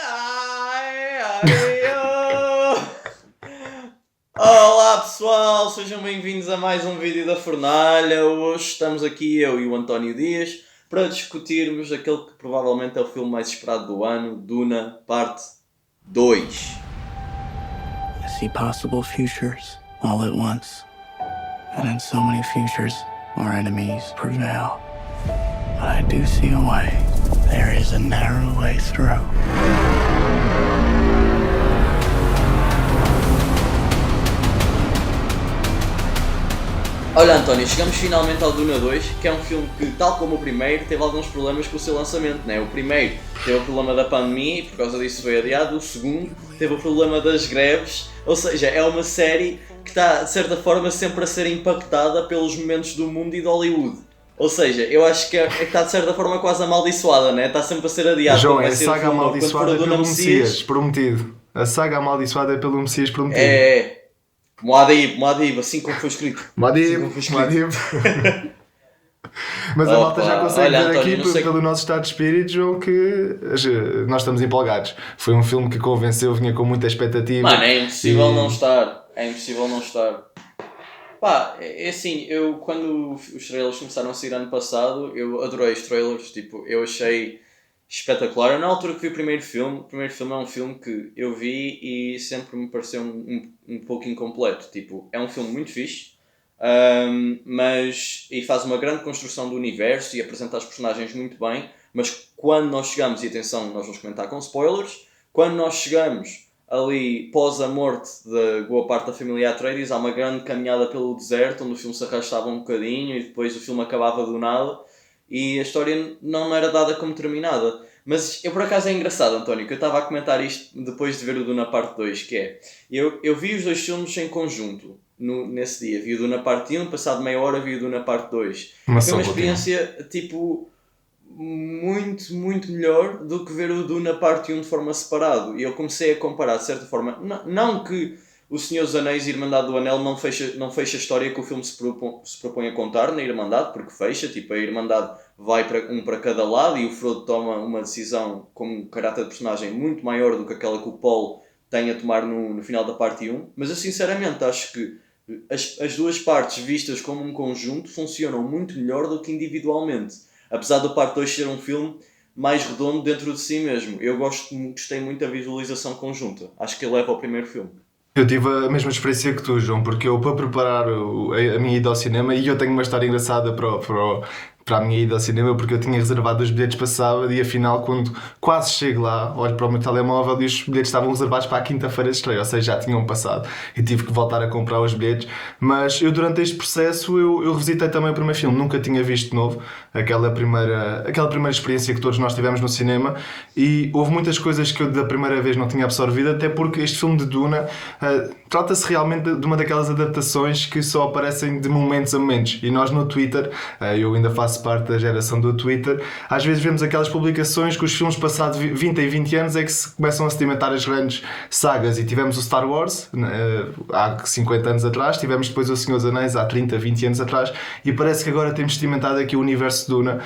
Ai, ai, Olá pessoal, sejam bem-vindos a mais um vídeo da Fornalha. Hoje estamos aqui eu e o António Dias para discutirmos aquele que provavelmente é o filme mais esperado do ano, Duna, parte 2. I see possible futures all at once. And in so many futures, our enemies prevail. But I do see a way. There is a narrow way through. Olha António, chegamos finalmente ao Duna 2, que é um filme que, tal como o primeiro, teve alguns problemas com o seu lançamento, né? O primeiro teve o problema da pandemia e por causa disso foi adiado, o segundo teve o problema das greves, ou seja, é uma série que está, de certa forma, sempre a ser impactada pelos momentos do mundo e de Hollywood. Ou seja, eu acho que está de certa forma quase amaldiçoada, né? Está sempre a ser adiado. João, vai a ser saga o filme, amaldiçoada é pelo Messias prometido. A saga amaldiçoada é pelo Messias prometido. É. Muad'Dib, assim como foi escrito. Muad'Dib. Mas a malta já consegue ver António, aqui pelo nosso estado de espírito, João, que nós estamos empolgados. Foi um filme que convenceu, vinha com muita expectativa. Mano, é impossível não estar. É impossível não estar. Pá, é assim, eu quando os trailers começaram a sair ano passado, eu adorei os trailers, tipo, eu achei espetacular. Eu, na altura que vi o primeiro filme é um filme que eu vi e sempre me pareceu um pouco incompleto. Tipo, é um filme muito fixe, mas e faz uma grande construção do universo e apresenta os personagens muito bem, mas quando nós chegamos, e atenção, nós vamos comentar com spoilers, quando nós chegamos ali pós a morte de boa parte da família Atreides, há uma grande caminhada pelo deserto, onde o filme se arrastava um bocadinho e depois o filme acabava do nada e a história não era dada como terminada. Mas eu por acaso é engraçado, António, que eu estava a comentar isto depois de ver o Duna parte 2, que é, eu vi os dois filmes em conjunto nesse dia, vi o Duna parte 1, passado meia hora vi o Duna parte 2. Foi uma experiência tipo muito, muito melhor do que ver o Duna parte 1 de forma separada. E eu comecei a comparar de certa forma, não que o Senhor dos Anéis e a Irmandade do Anel não fecha a história que o filme se propõe a contar na Irmandade, porque fecha, tipo, a Irmandade vai para cada lado e o Frodo toma uma decisão com um caráter de personagem muito maior do que aquela que o Paul tem a tomar no final da parte 1, mas eu sinceramente acho que as duas partes vistas como um conjunto funcionam muito melhor do que individualmente, apesar do parte 2 ser um filme mais redondo dentro de si mesmo. Eu gostei muito da visualização conjunta, acho que ele leva ao primeiro filme. Eu tive a mesma experiência que tu, João, porque eu, para preparar a minha ida ao cinema, e eu tenho uma história engraçada para a minha ida ao cinema, porque eu tinha reservado os bilhetes para sábado e afinal, quando quase chego lá, olho para o meu telemóvel e os bilhetes estavam reservados para a quinta-feira de estreia, ou seja, já tinham passado e tive que voltar a comprar os bilhetes. Mas eu, durante este processo, eu revisitei também o primeiro filme, nunca tinha visto de novo aquela primeira experiência que todos nós tivemos no cinema, e houve muitas coisas que eu da primeira vez não tinha absorvido, até porque este filme de Duna trata-se realmente de uma daquelas adaptações que só aparecem de momentos a momentos, e nós no Twitter, eu ainda faço parte da geração do Twitter, às vezes vemos aquelas publicações que os filmes passados 20 e 20 anos é que se começam a sedimentar as grandes sagas, e tivemos o Star Wars há 50 anos atrás, tivemos depois o Senhor dos Anéis há 30, 20 anos atrás, e parece que agora temos sedimentado aqui o universo de Duna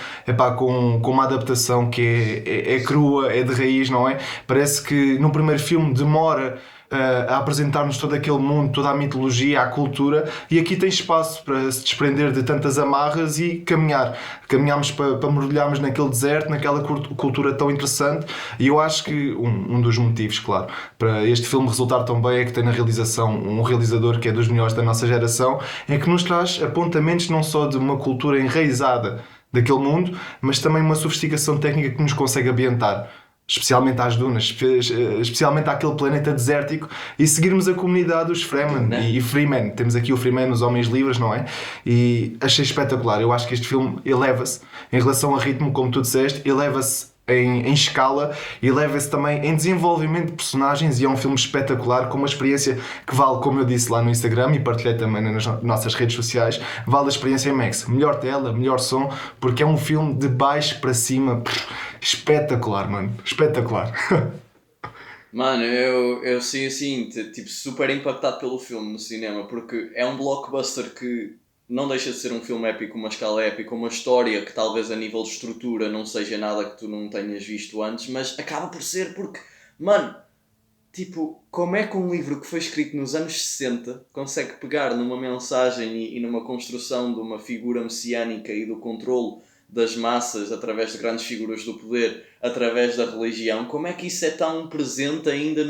com uma adaptação que é crua, é de raiz, não é? Parece que no primeiro filme demora a apresentar-nos todo aquele mundo, toda a mitologia, a cultura, e aqui tem espaço para se desprender de tantas amarras e caminharmos para mergulharmos naquele deserto, naquela cultura tão interessante. E eu acho que um dos motivos, claro, para este filme resultar tão bem é que tem na realização um realizador que é dos melhores da nossa geração, é que nos traz apontamentos não só de uma cultura enraizada daquele mundo, mas também uma sofisticação técnica que nos consegue ambientar, especialmente às dunas, especialmente àquele planeta desértico, e seguirmos a comunidade dos Fremen e Freemen. Temos aqui o Freeman, os homens livres, não é? E achei espetacular. Eu acho que este filme eleva-se em relação a ritmo, como tu disseste, eleva-se em escala e leva-se também em desenvolvimento de personagens, e é um filme espetacular, com uma experiência que vale, como eu disse lá no Instagram e partilhei também nas nossas redes sociais, vale a experiência IMAX. Melhor tela, melhor som, porque é um filme de baixo para cima. Espetacular, mano, espetacular. Mano, eu sim, assim, tipo, super impactado pelo filme no cinema, porque é um blockbuster que não deixa de ser um filme épico, uma escala épica, uma história que talvez a nível de estrutura não seja nada que tu não tenhas visto antes, mas acaba por ser porque Mano, tipo, como é que um livro que foi escrito nos anos 60 consegue pegar numa mensagem e numa construção de uma figura messiânica e do controle das massas através de grandes figuras do poder, através da religião, como é que isso é tão presente ainda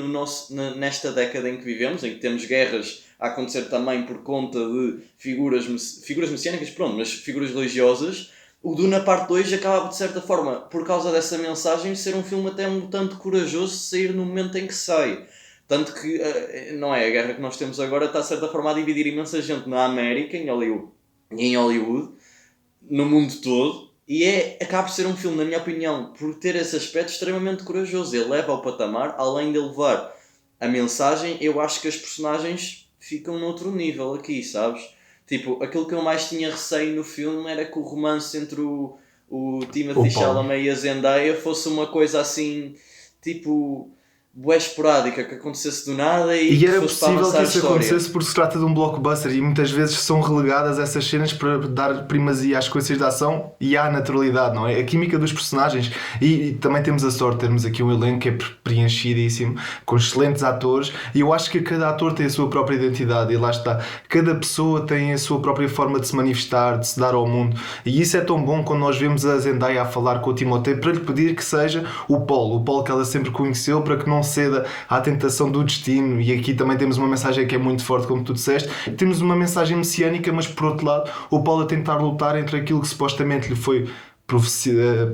nesta década em que vivemos, em que temos guerras a acontecer também por conta de figuras messiânicas, pronto, mas figuras religiosas. O Duna Parte 2 acaba de certa forma, por causa dessa mensagem, ser um filme até um tanto corajoso de sair no momento em que sai. Tanto que, não é, a guerra que nós temos agora está de certa forma a dividir imensa gente na América, em Hollywood, no mundo todo, e acaba por ser um filme, na minha opinião, por ter esse aspecto extremamente corajoso. Ele leva ao patamar, além de levar a mensagem, eu acho que as personagens ficam noutro nível aqui, sabes? Tipo, aquilo que eu mais tinha receio no filme era que o romance entre o Timothée Chalamet e a Zendaya fosse uma coisa assim, tipo, bué esporádica, que acontecesse do nada e era fosse para possível avançar que a isso história. acontecesse porque se trata de um blockbuster e muitas vezes são relegadas essas cenas para dar primazia às sequências de ação e à naturalidade, não é? A química dos personagens e também temos a sorte de termos aqui um elenco que é preenchidíssimo, com excelentes atores, e eu acho que cada ator tem a sua própria identidade e lá está, cada pessoa tem a sua própria forma de se manifestar, de se dar ao mundo, e isso é tão bom quando nós vemos a Zendaya a falar com o Timothée para lhe pedir que seja o Paul que ela sempre conheceu, para que não ceda à tentação do destino. E aqui também temos uma mensagem que é muito forte, como tu disseste. Temos uma mensagem messiânica, mas por outro lado o Paul a tentar lutar entre aquilo que supostamente lhe foi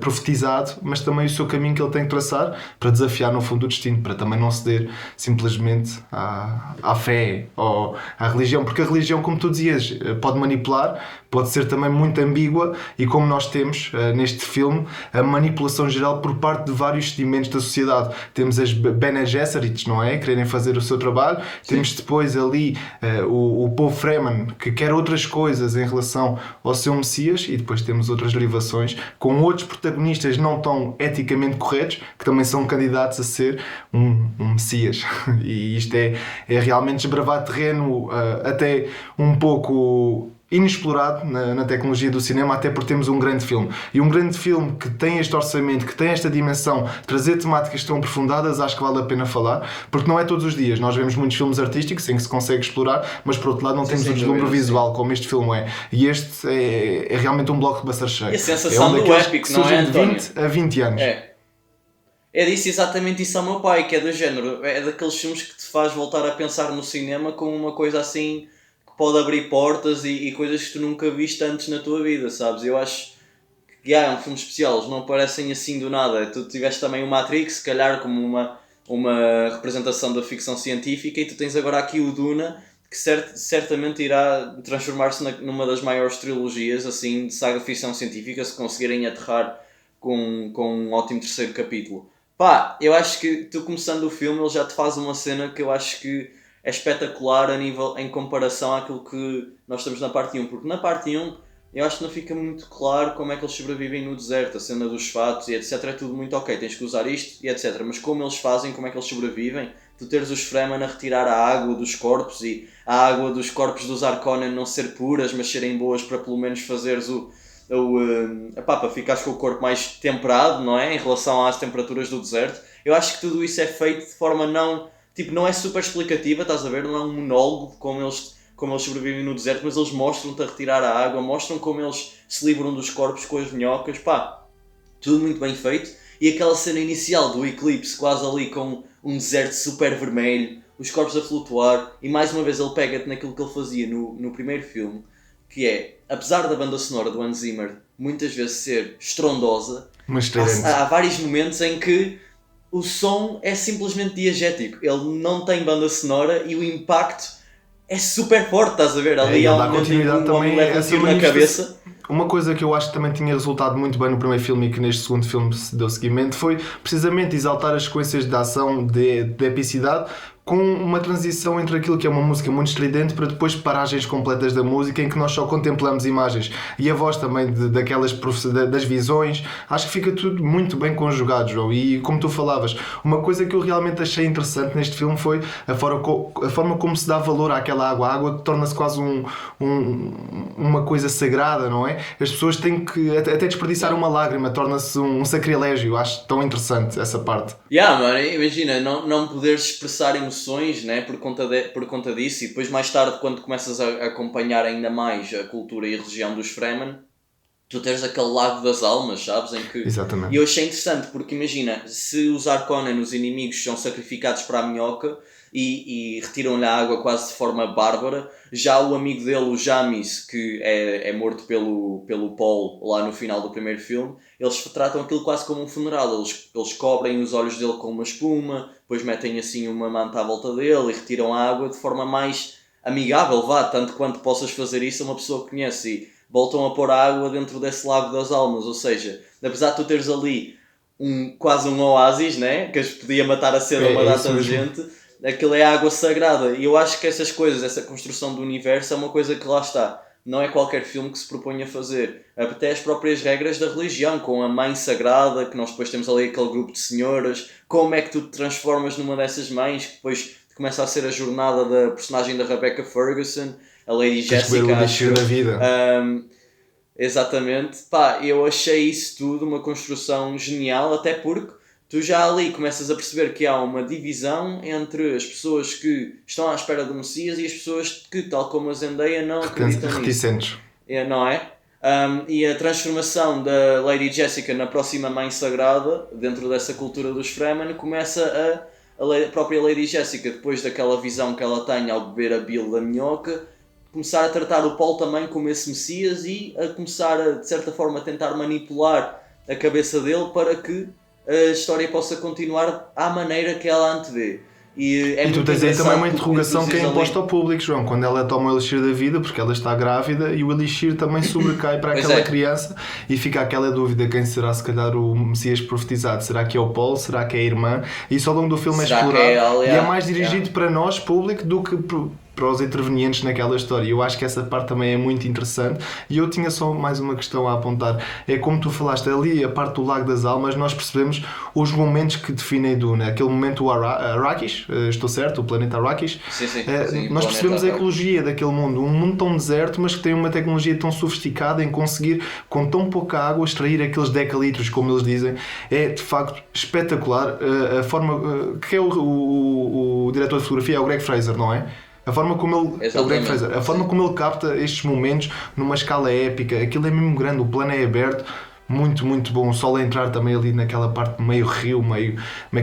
profetizado, mas também o seu caminho que ele tem que traçar para desafiar no fundo o destino, para também não ceder simplesmente à fé ou à religião, porque a religião, como tu dizias, pode manipular, pode ser também muito ambígua, e como nós temos neste filme a manipulação geral por parte de vários segmentos da sociedade. Temos as Bene Gesserit, não é? Quererem fazer o seu trabalho. Sim. Temos depois ali o povo Fremen, que quer outras coisas em relação ao seu Messias, e depois temos outras derivações com outros protagonistas não tão eticamente corretos, que também são candidatos a ser um Messias. E isto é realmente desbravar terreno até um pouco inexplorado na tecnologia do cinema, até porque temos um grande filme. E um grande filme que tem este orçamento, que tem esta dimensão, trazer temáticas tão aprofundadas, acho que vale a pena falar, porque não é todos os dias. Nós vemos muitos filmes artísticos em que se consegue explorar, mas por outro lado não temos um deslumbre visual como este filme é. E este é realmente um blockbuster cheio. E a sensação do épico, não é, António? De 20 a 20 anos. É disso exatamente isso ao meu pai, que é do género. É daqueles filmes que te faz voltar a pensar no cinema como uma coisa assim que pode abrir portas e coisas que tu nunca viste antes na tua vida, sabes? Eu acho que é um filme especial, eles não aparecem assim do nada. Tu tiveste também o Matrix, se calhar como uma representação da ficção científica, e tu tens agora aqui o Duna, que certamente irá transformar-se numa das maiores trilogias assim, de saga de ficção científica, se conseguirem aterrar com um ótimo terceiro capítulo. Pá, eu acho que tu começando o filme, ele já te faz uma cena que eu acho que é espetacular em comparação àquilo que nós estamos na parte 1, porque na parte 1 eu acho que não fica muito claro como é que eles sobrevivem no deserto, a cena dos fatos e etc, é tudo muito ok, tens que usar isto e etc, mas como eles fazem, como é que eles sobrevivem, tu teres os Fremen a retirar a água dos corpos e a água dos corpos dos Harkonnen não ser puras, mas serem boas para pelo menos fazeres para ficares com o corpo mais temperado, não é? Em relação às temperaturas do deserto. Eu acho que tudo isso é feito de forma não é super explicativa, estás a ver? Não é um monólogo de como eles sobrevivem no deserto, mas eles mostram-te a retirar a água, mostram como eles se livram dos corpos com as minhocas, tudo muito bem feito. E aquela cena inicial do eclipse, quase ali com um deserto super vermelho, os corpos a flutuar, e mais uma vez ele pega-te naquilo que ele fazia no primeiro filme, que é, apesar da banda sonora do Hans Zimmer muitas vezes ser estrondosa, há vários momentos em que o som é simplesmente diegético, ele não tem banda sonora e o impacto é super forte, estás a ver? Ali há um momento em que o homem leva um tiro na cabeça. Uma coisa que eu acho que também tinha resultado muito bem no primeiro filme e que neste segundo filme se deu seguimento foi precisamente exaltar as sequências de ação de epicidade, com uma transição entre aquilo que é uma música muito estridente para depois paragens completas da música em que nós só contemplamos imagens e a voz também das visões. Acho que fica tudo muito bem conjugado, João. E como tu falavas, uma coisa que eu realmente achei interessante neste filme foi a forma como se dá valor àquela água. A água torna-se quase uma coisa sagrada, não é? As pessoas têm que até desperdiçar uma lágrima, torna-se um sacrilégio. Acho tão interessante essa parte. Mano, imagina, não poderes expressar emoções, né, por conta disso, e depois mais tarde, quando começas a acompanhar ainda mais a cultura e a religião dos Fremen, tu tens aquele lago das almas, sabes? Em que... Exatamente. E eu achei interessante, porque imagina, se os Harkonnen, os inimigos, são sacrificados para a minhoca e retiram-lhe a água quase de forma bárbara, já o amigo dele, o Jamis, que é morto pelo Paul lá no final do primeiro filme, eles tratam aquilo quase como um funeral. Eles cobrem os olhos dele com uma espuma, depois metem assim uma manta à volta dele e retiram a água de forma mais amigável, tanto quanto possas fazer isso a uma pessoa que conhece, e voltam a pôr a água dentro desse lago das almas. Ou seja, apesar de tu teres ali quase um oásis, né, que podia matar a sede a uma data de gente, aquilo é água sagrada. E eu acho que essas coisas, essa construção do universo é uma coisa que lá está. Não é qualquer filme que se propõe a fazer. Até as próprias regras da religião, com a mãe sagrada, que nós depois temos ali aquele grupo de senhoras. Como é que tu te transformas numa dessas mães, que depois começa a ser a jornada da personagem da Rebecca Ferguson, a Lady Jessica, acho da vida. Exatamente. Eu achei isso tudo uma construção genial, até porque tu já ali começas a perceber que há uma divisão entre as pessoas que estão à espera do Messias e as pessoas que, tal como a Zendaya, não acreditam nisso. Reticentes. Não é? E a transformação da Lady Jessica na próxima Mãe Sagrada, dentro dessa cultura dos Fremen, começa a própria Lady Jessica, depois daquela visão que ela tem ao beber a bile da minhoca, começar a tratar o Paul também como esse Messias e a começar a, de certa forma, tentar manipular a cabeça dele para que a história possa continuar à maneira que ela antevê. E tu tens aí também uma interrogação que é imposta ao público, João, quando ela toma o elixir da vida, porque ela está grávida e o elixir também sobrecai para aquela criança e fica aquela dúvida: quem será se calhar o Messias profetizado? Será que é o Paul? Será que é a irmã? E isso ao longo do filme é explorado e é mais dirigido para nós, público, do que para os intervenientes naquela história. Eu acho que essa parte também é muito interessante. E eu tinha só mais uma questão a apontar. É como tu falaste ali, a parte do Lago das Almas, nós percebemos os momentos que definem Duna. Aquele momento, o Arrakis, estou certo? O planeta Arrakis. Sim, nós percebemos a ecologia daquele mundo. Um mundo tão deserto, mas que tem uma tecnologia tão sofisticada em conseguir, com tão pouca água, extrair aqueles decalitros, como eles dizem. É, de facto, espetacular. A forma... que é o diretor de fotografia é o Greg Fraser, não é? A forma como ele capta estes momentos numa escala épica, aquilo é mesmo grande, o plano é aberto, muito, muito bom. O sol a entrar também ali naquela parte meio rio, meio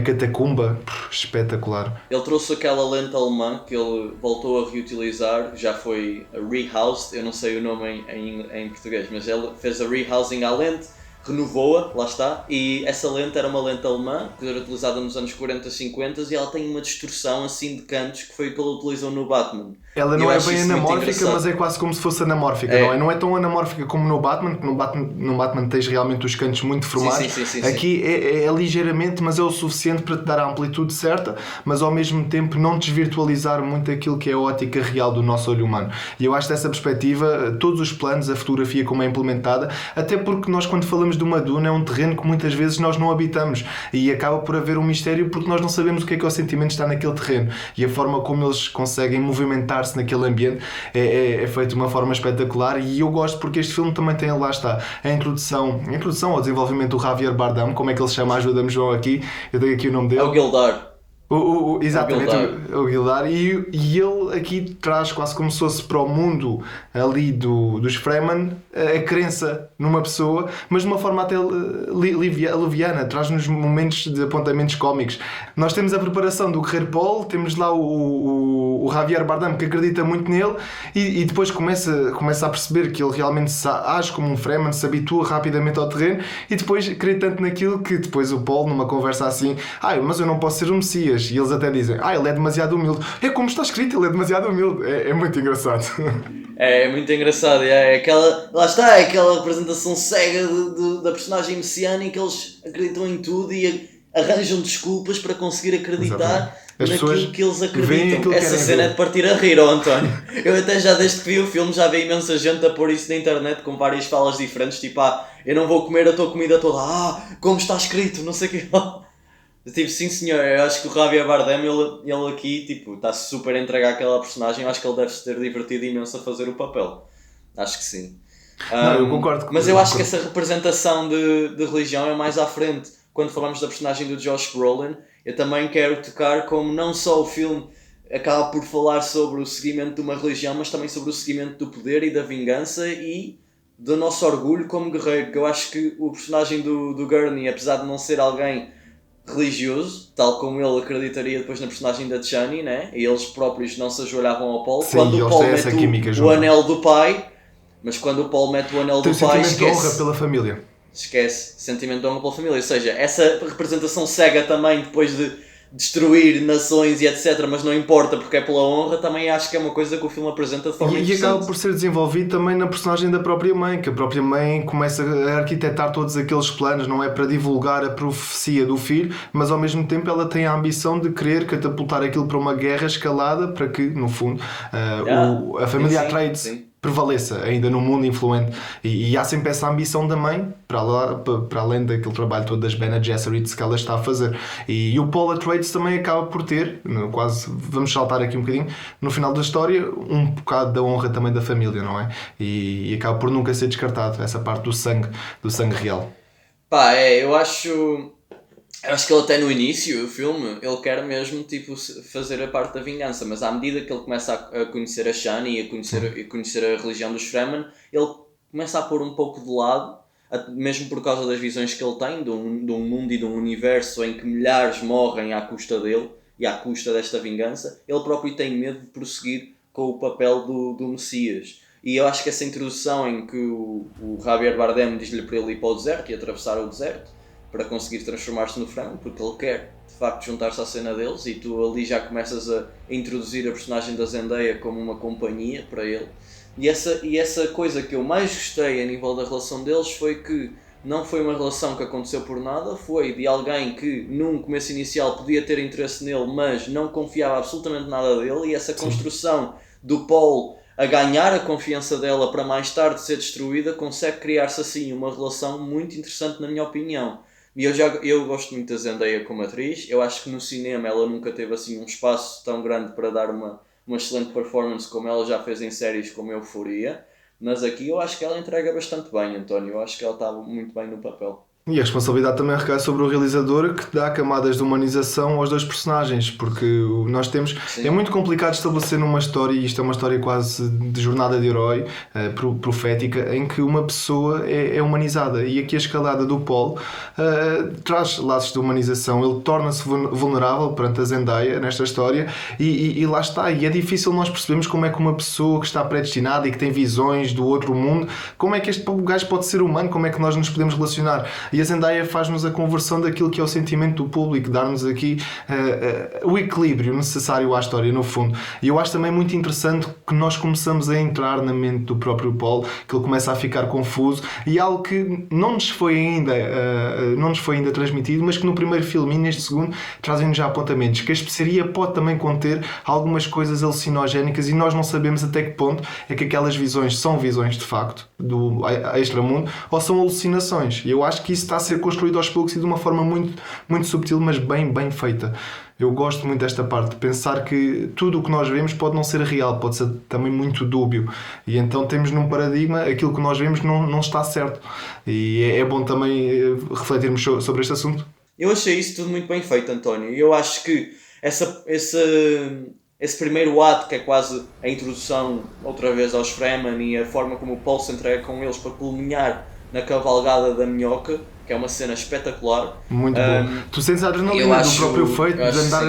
catacumba, espetacular. Ele trouxe aquela lente alemã que ele voltou a reutilizar, já foi rehoused, eu não sei o nome em português, mas ele fez a rehousing à lente, renovou-a, lá está, e essa lente era uma lente alemã que era utilizada nos anos 40, 50 e ela tem uma distorção assim de cantos, que foi o que ele utilizou no Batman. Ela não é bem anamórfica, mas é quase como se fosse anamórfica, não é? Não é tão anamórfica como no Batman, que no Batman tens realmente os cantos muito formados. Sim. Aqui é ligeiramente, mas é o suficiente para te dar a amplitude certa, mas ao mesmo tempo não desvirtualizar muito aquilo que é a ótica real do nosso olho humano. E eu acho dessa perspectiva, todos os planos, a fotografia como é implementada, até porque nós quando falamos de uma duna é um terreno que muitas vezes nós não habitamos e acaba por haver um mistério porque nós não sabemos o que é o sentimento de estar naquele terreno, e a forma como eles conseguem movimentar-se naquele ambiente é feito de uma forma espetacular. E eu gosto porque este filme também tem, lá está, a introdução ao desenvolvimento do Javier Bardem, como é que ele se chama? Ajuda-me, João, aqui, eu tenho aqui o nome dele. É o Gildar. Exatamente, o Gildar, e ele aqui traz quase como se fosse para o mundo ali dos Fremen a crença numa pessoa, mas de uma forma até leviana, traz-nos momentos de apontamentos cómicos. Nós temos a preparação do Guerreiro Paul, temos lá o Javier Bardem que acredita muito nele e depois começa a perceber que ele realmente age como um Fremen, se habitua rapidamente ao terreno e depois crê tanto naquilo que depois o Paul, numa conversa assim, mas eu não posso ser um Messias. E eles até dizem, ele é demasiado humilde. É como está escrito, ele é demasiado humilde. É muito engraçado. É muito engraçado. Lá está, aquela apresentação cega da personagem messiânica. Eles acreditam em tudo e arranjam desculpas para conseguir acreditar naquilo que eles veem acreditam. aquilo que Essa querem cena ver. é de partir a rir, ó António. Eu até já desde que vi o filme já vi imensa gente a pôr isso na internet com várias falas diferentes, tipo, eu não vou comer a tua comida toda, como está escrito, não sei o que. Tipo, sim senhor, eu acho que o Javier Bardem, ele aqui, tipo, está super a entregar aquela personagem, eu acho que ele deve se ter divertido imenso a fazer o papel. Acho que sim. Não, eu concordo. Mas eu acho que essa representação de religião é mais à frente. Quando falamos da personagem do Josh Brolin, eu também quero tocar como não só o filme acaba por falar sobre o seguimento de uma religião, mas também sobre o seguimento do poder e da vingança e do nosso orgulho como guerreiro. Que eu acho que o personagem do Gurney, apesar de não ser alguém religioso, tal como ele acreditaria depois na personagem da Chani, né? E eles próprios não se ajoelhavam ao Paul. Sim, Quando o Paul essa química mete o junto. anel do pai, mas quando o Paul mete o anel Tem do pai, sentimento de honra esquece. pela família. Esquece. Sentimento de honra pela família. Ou seja, essa representação cega também depois de destruir nações e etc, mas não importa porque é pela honra, também acho que é uma coisa que o filme apresenta de forma E interessante. acaba por ser desenvolvido também na personagem da própria mãe, que a própria mãe começa a arquitetar todos aqueles planos, não é para divulgar a profecia do filho, mas ao mesmo tempo ela tem a ambição de querer catapultar aquilo para uma guerra escalada para que, no fundo, a família Atreides prevaleça ainda no mundo influente. E há sempre essa ambição da mãe, para além daquele trabalho todo das Bene Gesserits que ela está a fazer. E o Paul Atreides também acaba por ter, quase, vamos saltar aqui um bocadinho, no final da história, um bocado da honra também da família, não é? E acaba por nunca ser descartado essa parte do sangue real. Pá, eu acho que ele até no início do filme, ele quer mesmo tipo, fazer a parte da vingança, mas à medida que ele começa a conhecer a Chani e a conhecer a religião dos Fremen, ele começa a pôr um pouco de lado, mesmo por causa das visões que ele tem de um mundo e de um universo em que milhares morrem à custa dele e à custa desta vingança, ele próprio tem medo de prosseguir com o papel do Messias. E eu acho que essa introdução em que o Javier Bardem diz-lhe para ele ir para o deserto e atravessar o deserto para conseguir transformar-se no frango, porque ele quer de facto juntar-se à cena deles, e tu ali já começas a introduzir a personagem da Zendaya como uma companhia para ele. E essa coisa que eu mais gostei a nível da relação deles foi que não foi uma relação que aconteceu por nada, foi de alguém que num começo inicial podia ter interesse nele, mas não confiava absolutamente nada dele, e essa construção do Paul a ganhar a confiança dela para mais tarde ser destruída, consegue criar-se assim uma relação muito interessante na minha opinião. E eu gosto muito da Zendaya como atriz. Eu acho que no cinema ela nunca teve assim um espaço tão grande para dar uma excelente performance como ela já fez em séries como Euphoria, mas aqui eu acho que ela entrega bastante bem, António. Eu acho que ela está muito bem no papel. E a responsabilidade também recai sobre o realizador, que dá camadas de humanização aos dois personagens, porque nós temos... Sim. É muito complicado estabelecer numa história, e isto é uma história quase de jornada de herói, profética, em que uma pessoa é humanizada. E aqui a escalada do Paul traz laços de humanização. Ele torna-se vulnerável perante a Zendaya nesta história, e lá está. E é difícil nós percebermos como é que uma pessoa que está predestinada e que tem visões do outro mundo, como é que este gajo pode ser humano, como é que nós nos podemos relacionar. E a Zendaya faz-nos a conversão daquilo que é o sentimento do público, dar-nos aqui o equilíbrio necessário à história, no fundo. E eu acho também muito interessante que nós começamos a entrar na mente do próprio Paul, que ele começa a ficar confuso, e algo que não nos foi ainda transmitido, mas que no primeiro filme e neste segundo trazem-nos já apontamentos, que a especiaria pode também conter algumas coisas alucinogénicas, e nós não sabemos até que ponto é que aquelas visões são visões de facto do extramundo ou são alucinações. E eu acho que isso está a ser construído aos poucos e de uma forma muito, muito subtil, mas bem feita. Eu gosto muito desta parte, de pensar que tudo o que nós vemos pode não ser real, pode ser também muito dúbio. E então temos num paradigma, aquilo que nós vemos não está certo. E é bom também refletirmos sobre este assunto. Eu achei isso tudo muito bem feito, António. E eu acho que esse primeiro ato, que é quase a introdução outra vez aos Fremen e a forma como o Paul se entrega com eles para culminar na cavalgada da minhoca, que é uma cena espetacular. Muito bom. Tu sentes a adrenalina do próprio feito de andar,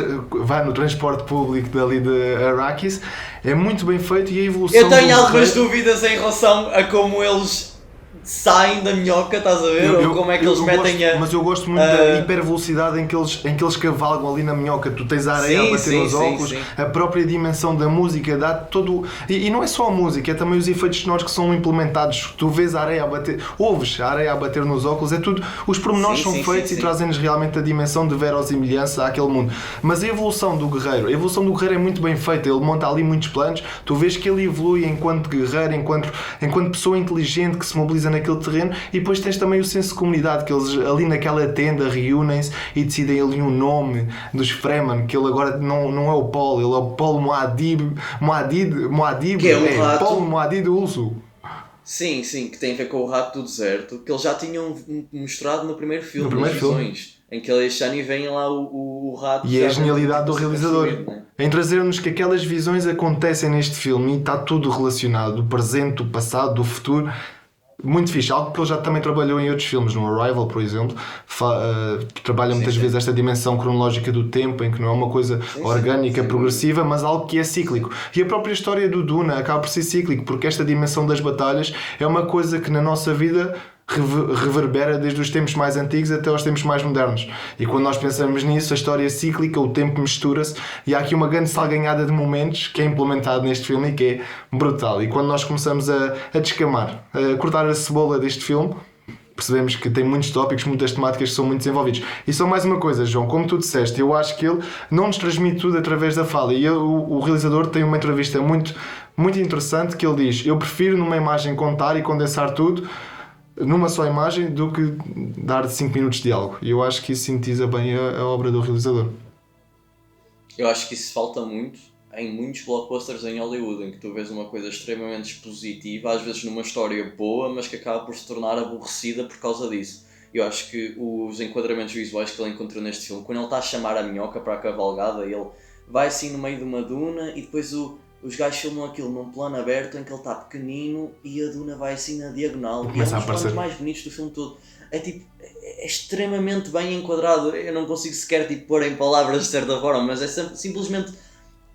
vai no transporte público dali de Arrakis. É muito bem feito, e a evolução... Eu tenho algumas dúvidas em relação a como eles saem da minhoca, estás a ver? Ou como é que eles metem a... Mas eu gosto muito da hipervelocidade em que eles cavalgam ali na minhoca. Tu tens a areia a bater nos óculos, a própria dimensão da música dá todo... E não é só a música, é também os efeitos sonoros que são implementados. Tu vês a areia a bater, ouves a areia a bater nos óculos, é tudo... Os pormenores são feitos e trazem-nos realmente a dimensão de verossimilhança àquele mundo. Mas a evolução do guerreiro é muito bem feita. Ele monta ali muitos planos. Tu vês que ele evolui enquanto guerreiro, enquanto pessoa inteligente que se mobiliza naquele terreno, e depois tens também o senso de comunidade, que eles ali naquela tenda reúnem-se e decidem ali um nome dos Fremen, que ele agora não é o Paul, ele é o Paul Muad'Dib, que é um rato. Paul Muad'Dib Ulsu. Sim, que tem a ver com o rato do deserto, que eles já tinham mostrado no primeiro filme, nas visões, em que ele e Shani veem lá o rato. E é a genialidade do realizador em trazer-nos que aquelas visões acontecem neste filme e está tudo relacionado, do presente, do passado, do futuro. Muito fixe, algo que ele já também trabalhou em outros filmes, no Arrival, por exemplo, trabalha muitas vezes esta dimensão cronológica do tempo, em que não é uma coisa orgânica, progressiva, mas algo que é cíclico. E a própria história do Duna acaba por ser cíclico, porque esta dimensão das batalhas é uma coisa que na nossa vida reverbera desde os tempos mais antigos até aos tempos mais modernos. E quando nós pensamos nisso, a história é cíclica, o tempo mistura-se, e há aqui uma grande salganhada de momentos que é implementado neste filme e que é brutal. E quando nós começamos a descamar, a cortar a cebola deste filme, percebemos que tem muitos tópicos, muitas temáticas que são muito desenvolvidos. E só mais uma coisa, João, como tu disseste, eu acho que ele não nos transmite tudo através da fala. E o realizador tem uma entrevista muito, muito interessante que ele diz: eu prefiro numa imagem contar e condensar tudo numa só imagem do que dar 5 minutos de diálogo. E eu acho que isso sintetiza bem a obra do realizador. Eu acho que isso falta muito em muitos blockbusters em Hollywood, em que tu vês uma coisa extremamente expositiva, às vezes numa história boa, mas que acaba por se tornar aborrecida por causa disso. Eu acho que os enquadramentos visuais que ele encontrou neste filme, quando ele está a chamar a minhoca para a cavalgada, ele vai assim no meio de uma duna e depois os gajos filmam aquilo num plano aberto em que ele está pequenino e a duna vai assim na diagonal. E é um dos planos mais bonitos do filme todo. É tipo, é extremamente bem enquadrado. Eu não consigo sequer tipo, pôr em palavras de certa forma, mas é simplesmente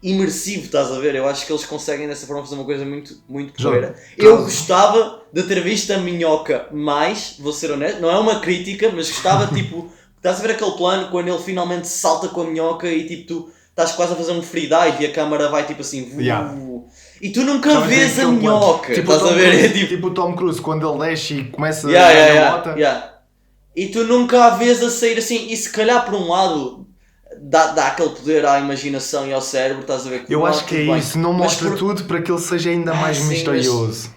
imersivo, estás a ver? Eu acho que eles conseguem dessa forma fazer uma coisa muito, muito porreira. Eu gostava de ter visto a minhoca mais, vou ser honesto, não é uma crítica, mas gostava tipo, estás a ver aquele plano quando ele finalmente salta com a minhoca e tipo tu estás quase a fazer um freedive e a câmara vai tipo assim, e tu nunca vês a minhoca, tipo estás a ver? Tipo o Tom Cruise quando ele desce e começa a moto. E tu nunca a vês a sair assim, e se calhar por um lado dá aquele poder à imaginação e ao cérebro, estás a ver? Eu acho que é isso, não mostra tudo para que ele seja ainda mais misterioso.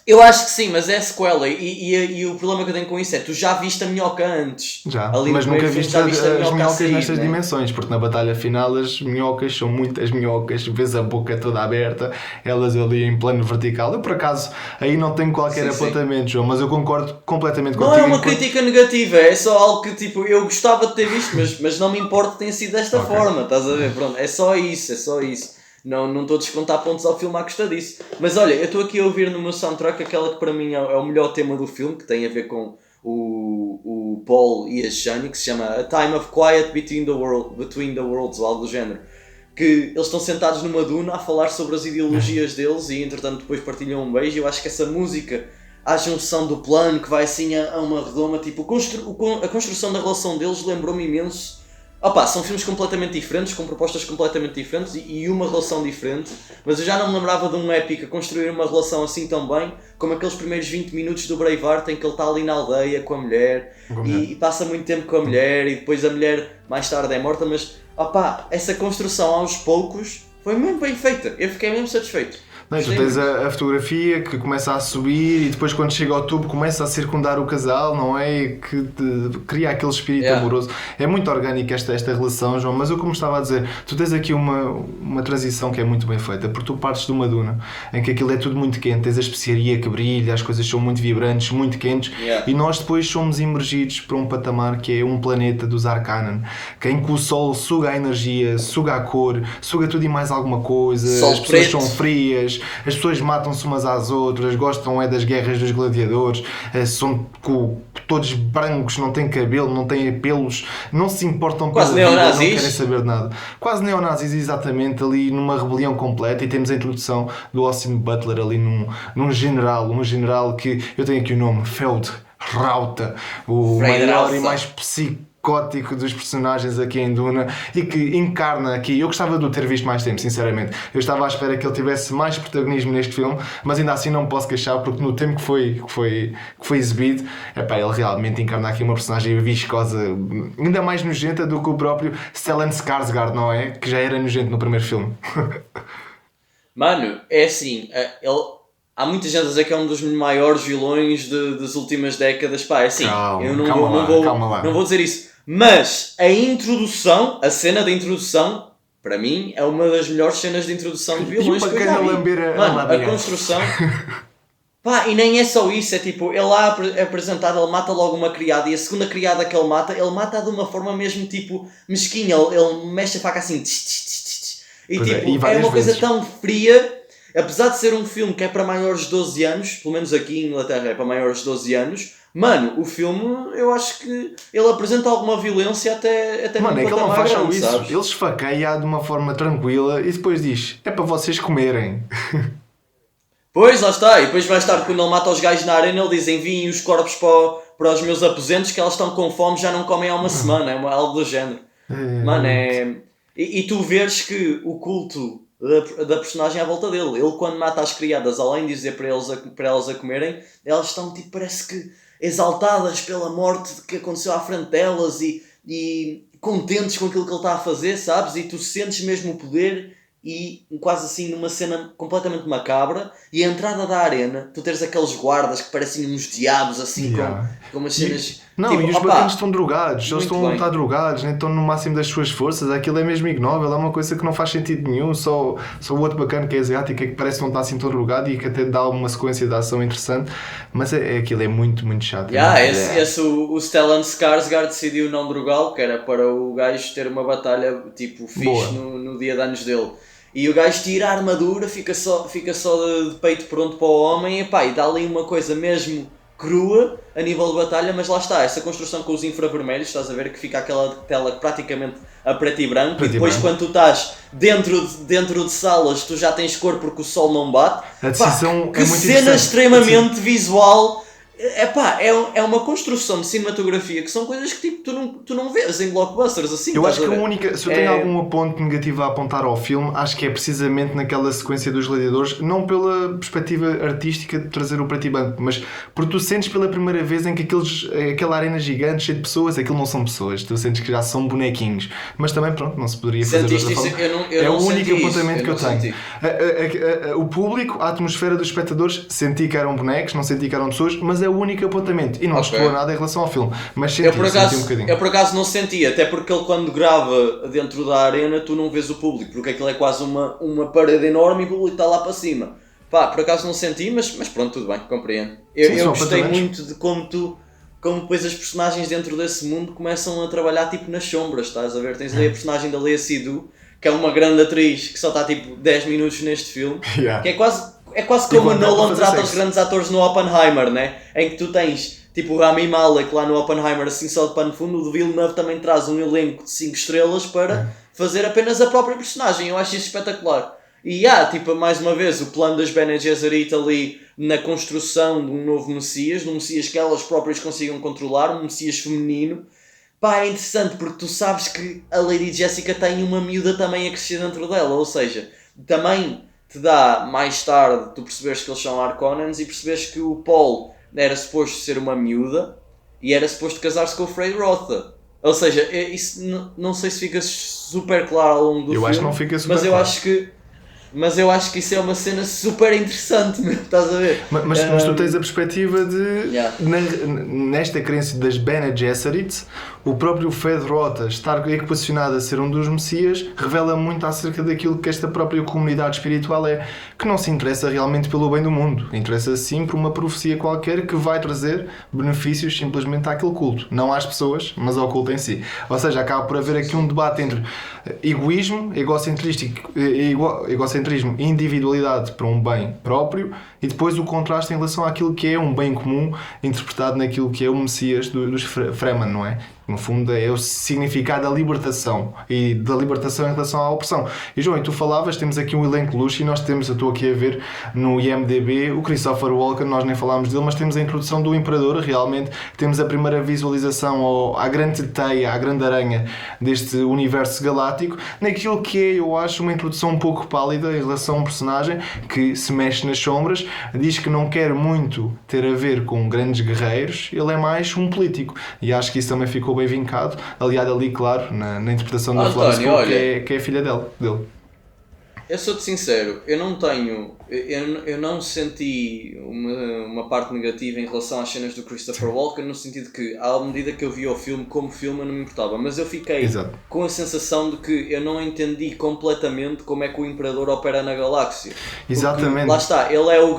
Eu acho que sim, mas é sequela e o problema que eu tenho com isso é tu já viste a minhoca antes. Já, mas nunca viste as minhocas nestas dimensões, porque na batalha final as minhocas são muitas minhocas, vês a boca toda aberta, elas ali em plano vertical. Eu por acaso aí não tenho qualquer apontamento, João, mas eu concordo completamente contigo. Não é uma crítica negativa, é só algo que tipo, eu gostava de ter visto, mas não me importa que tenha sido desta forma, estás a ver? Pronto, é só isso. Não estou a descontar pontos ao filme à custa disso. Mas olha, eu estou aqui a ouvir no meu soundtrack aquela que para mim é o melhor tema do filme, que tem a ver com o Paul e a Shani, que se chama A Time of Quiet Between the Worlds, ou algo do género. Que eles estão sentados numa duna a falar sobre as ideologias deles e entretanto depois partilham um beijo. Eu acho que essa música, a junção do plano que vai assim a uma redoma, tipo, a construção da relação deles lembrou-me imenso. São filmes completamente diferentes, com propostas completamente diferentes e uma relação diferente, mas eu já não me lembrava de um épico a construir uma relação assim tão bem como aqueles primeiros 20 minutos do Braveheart em que ele está ali na aldeia com a mulher e passa muito tempo com a mulher e depois a mulher mais tarde é morta, mas essa construção aos poucos foi mesmo bem feita, eu fiquei mesmo satisfeito. Não, tu tens a fotografia que começa a subir e depois quando chega ao tubo começa a circundar o casal, não é? Que cria aquele espírito amoroso. É muito orgânica esta relação, João, mas eu como estava a dizer, tu tens aqui uma transição que é muito bem feita, porque tu partes de uma duna em que aquilo é tudo muito quente, tens a especiaria que brilha, as coisas são muito vibrantes, muito quentes, e nós depois somos imergidos para um patamar que é um planeta dos Arcanan, em que o sol suga a energia, suga a cor, suga tudo e mais alguma coisa, sol as pessoas preto. são frias, as pessoas matam-se umas às outras, gostam das guerras dos gladiadores, são todos brancos, não têm cabelo, não têm pelos, não se importam quase pela vida, não neonazis. querem saber de nada. Quase neonazis, exatamente, ali numa rebelião completa, e temos a introdução do Austin Butler ali num general que, eu tenho aqui o nome, Feldrauta, o maior e mais psicótico dos personagens aqui em Duna, e que encarna aqui, eu gostava de o ter visto mais tempo, sinceramente, eu estava à espera que ele tivesse mais protagonismo neste filme, mas ainda assim não me posso queixar, porque no tempo que foi exibido, ele realmente encarna aqui uma personagem viscosa, ainda mais nojenta do que o próprio Stellan Skarsgård, não é? Que já era nojento no primeiro filme. Mano, é assim, há muita gente a dizer que é um dos maiores vilões das últimas décadas. Pá, é assim, eu não vou dizer isso. Mas a cena da introdução, para mim, é uma das melhores cenas de introdução de vilões que eu já vi. Mano, a construção... Pá, e nem é só isso, é tipo, ele lá é apresentado, ele mata logo uma criada, e a segunda criada que ele mata de uma forma mesmo, tipo, mesquinha. Ele mexe a faca assim... E pois tipo, é uma coisa tão fria, apesar de ser um filme que é para maiores de 12 anos, pelo menos aqui em Inglaterra é para maiores de 12 anos, mano, o filme, eu acho que ele apresenta alguma violência até mano, é que ele não faz só isso, sabes? ele esfaqueia de uma forma tranquila e depois diz, é para vocês comerem. Pois, lá está, e depois mais tarde quando ele mata os gajos na arena, ele diz, enviem os corpos para os meus aposentos que elas estão com fome, já não comem há uma semana, algo do género. Mano, E tu vês que o culto da personagem à volta dele, ele quando mata as criadas, além de dizer para elas a comerem, elas estão tipo, parece que exaltadas pela morte que aconteceu à frente delas e contentes com aquilo que ele está a fazer, sabes? E tu sentes mesmo o poder e quase assim numa cena completamente macabra, e a entrada da arena, tu teres aqueles guardas que parecem uns diabos assim, com umas cenas... E os bacanos estão drogados, eles estão a estar drogados, nem estão no máximo das suas forças, aquilo é mesmo ignóbil, é uma coisa que não faz sentido nenhum, só o outro bacana que é asiático, que parece que não está assim tão drogado e que até dá uma sequência de ação interessante, mas aquilo é muito, muito chato. O Stellan Skarsgård decidiu não drogá-lo, que era para o gajo ter uma batalha tipo fixe no dia de anos dele. E o gajo tira a armadura, fica só de peito pronto para o homem, e dá ali uma coisa mesmo crua a nível de batalha, mas lá está, essa construção com os infravermelhos, estás a ver que fica aquela tela praticamente a preto e branco, e depois quando tu estás dentro de salas, tu já tens cor porque o sol não bate. A decisão que é muito cena extremamente visual. É uma construção de cinematografia que são coisas que tipo, tu não vês em blockbusters assim. Eu acho que se eu tenho algum ponto negativo a apontar ao filme, acho que é precisamente naquela sequência dos gladiadores, não pela perspectiva artística de trazer o preto e branco, mas porque tu sentes pela primeira vez em que aquela arena gigante cheia de pessoas, aquilo não são pessoas, tu sentes que já são bonequinhos, mas também pronto, não se poderia fazer de outra forma. É o único apontamento que eu tenho. O público, a atmosfera dos espectadores, senti que eram bonecos, não senti que eram pessoas, mas é o único apontamento e não estou nada em relação ao filme, mas senti um bocadinho. Eu por acaso não senti, até porque ele quando grava dentro da arena tu não vês o público, porque aquilo é quase uma parede enorme e o público está lá para cima. Por acaso não senti, mas pronto, tudo bem, compreendo. Eu gostei muito de como depois as personagens dentro desse mundo começam a trabalhar tipo nas sombras, estás a ver? Tens ali a personagem da Léa Seydoux, que é uma grande atriz que só está tipo 10 minutos neste filme, que é quase como o Nolan trata os grandes atores no Oppenheimer, né? Em que tu tens tipo o Rami Malek lá no Oppenheimer assim só de pano fundo, o de Villeneuve também traz um elenco de 5 estrelas para fazer apenas a própria personagem. Eu acho isso espetacular. E tipo, mais uma vez, o plano das Bene Gesserit ali na construção de um novo Messias, de um Messias que elas próprias consigam controlar, um Messias feminino. É interessante porque tu sabes que a Lady Jessica tem uma miúda também a crescer dentro dela, ou seja, também te dá mais tarde tu perceberes que eles são Harkonnens e perceberes que o Paul era suposto ser uma miúda e era suposto casar-se com o Frey Rotha. Ou seja, isso não sei se fica super claro ao longo do filme. Eu acho que não fica super claro. Mas eu acho que isso é uma cena super interessante, estás a ver? Mas tu tens a perspectiva de, nesta crença das Bene Gesserit, o próprio Fred Rota estar equacionado a ser um dos Messias revela muito acerca daquilo que esta própria comunidade espiritual é, que não se interessa realmente pelo bem do mundo, interessa sim por uma profecia qualquer que vai trazer benefícios simplesmente àquele culto, não às pessoas, mas ao culto em si. Ou seja, acaba por haver aqui um debate entre egoísmo, egocentrismo e individualidade para um bem próprio, e depois o contraste em relação àquilo que é um bem comum interpretado naquilo que é o Messias dos Fremen, não é? No fundo é o significado da libertação e da libertação em relação à opressão. E João, e tu falavas, temos aqui um elenco luxo e nós temos, eu estou aqui a ver no IMDb, o Christopher Walken, nós nem falámos dele, mas temos a introdução do Imperador, realmente temos a primeira visualização à grande teia, à grande aranha deste universo galáctico, naquilo que é, eu acho, uma introdução um pouco pálida em relação a um personagem que se mexe nas sombras, diz que não quer muito ter a ver com grandes guerreiros, ele é mais um político, e acho que isso também ficou bem vincado, aliado ali, claro, na interpretação da Florence Pugh, que é a filha dele. Eu sou-te sincero, eu não senti uma parte negativa em relação às cenas do Christopher Walken, no sentido que, à medida que eu via o filme, como filme, eu não me importava, mas eu fiquei com a sensação de que eu não entendi completamente como é que o Imperador opera na galáxia. Exatamente. Porque, lá está, ele é o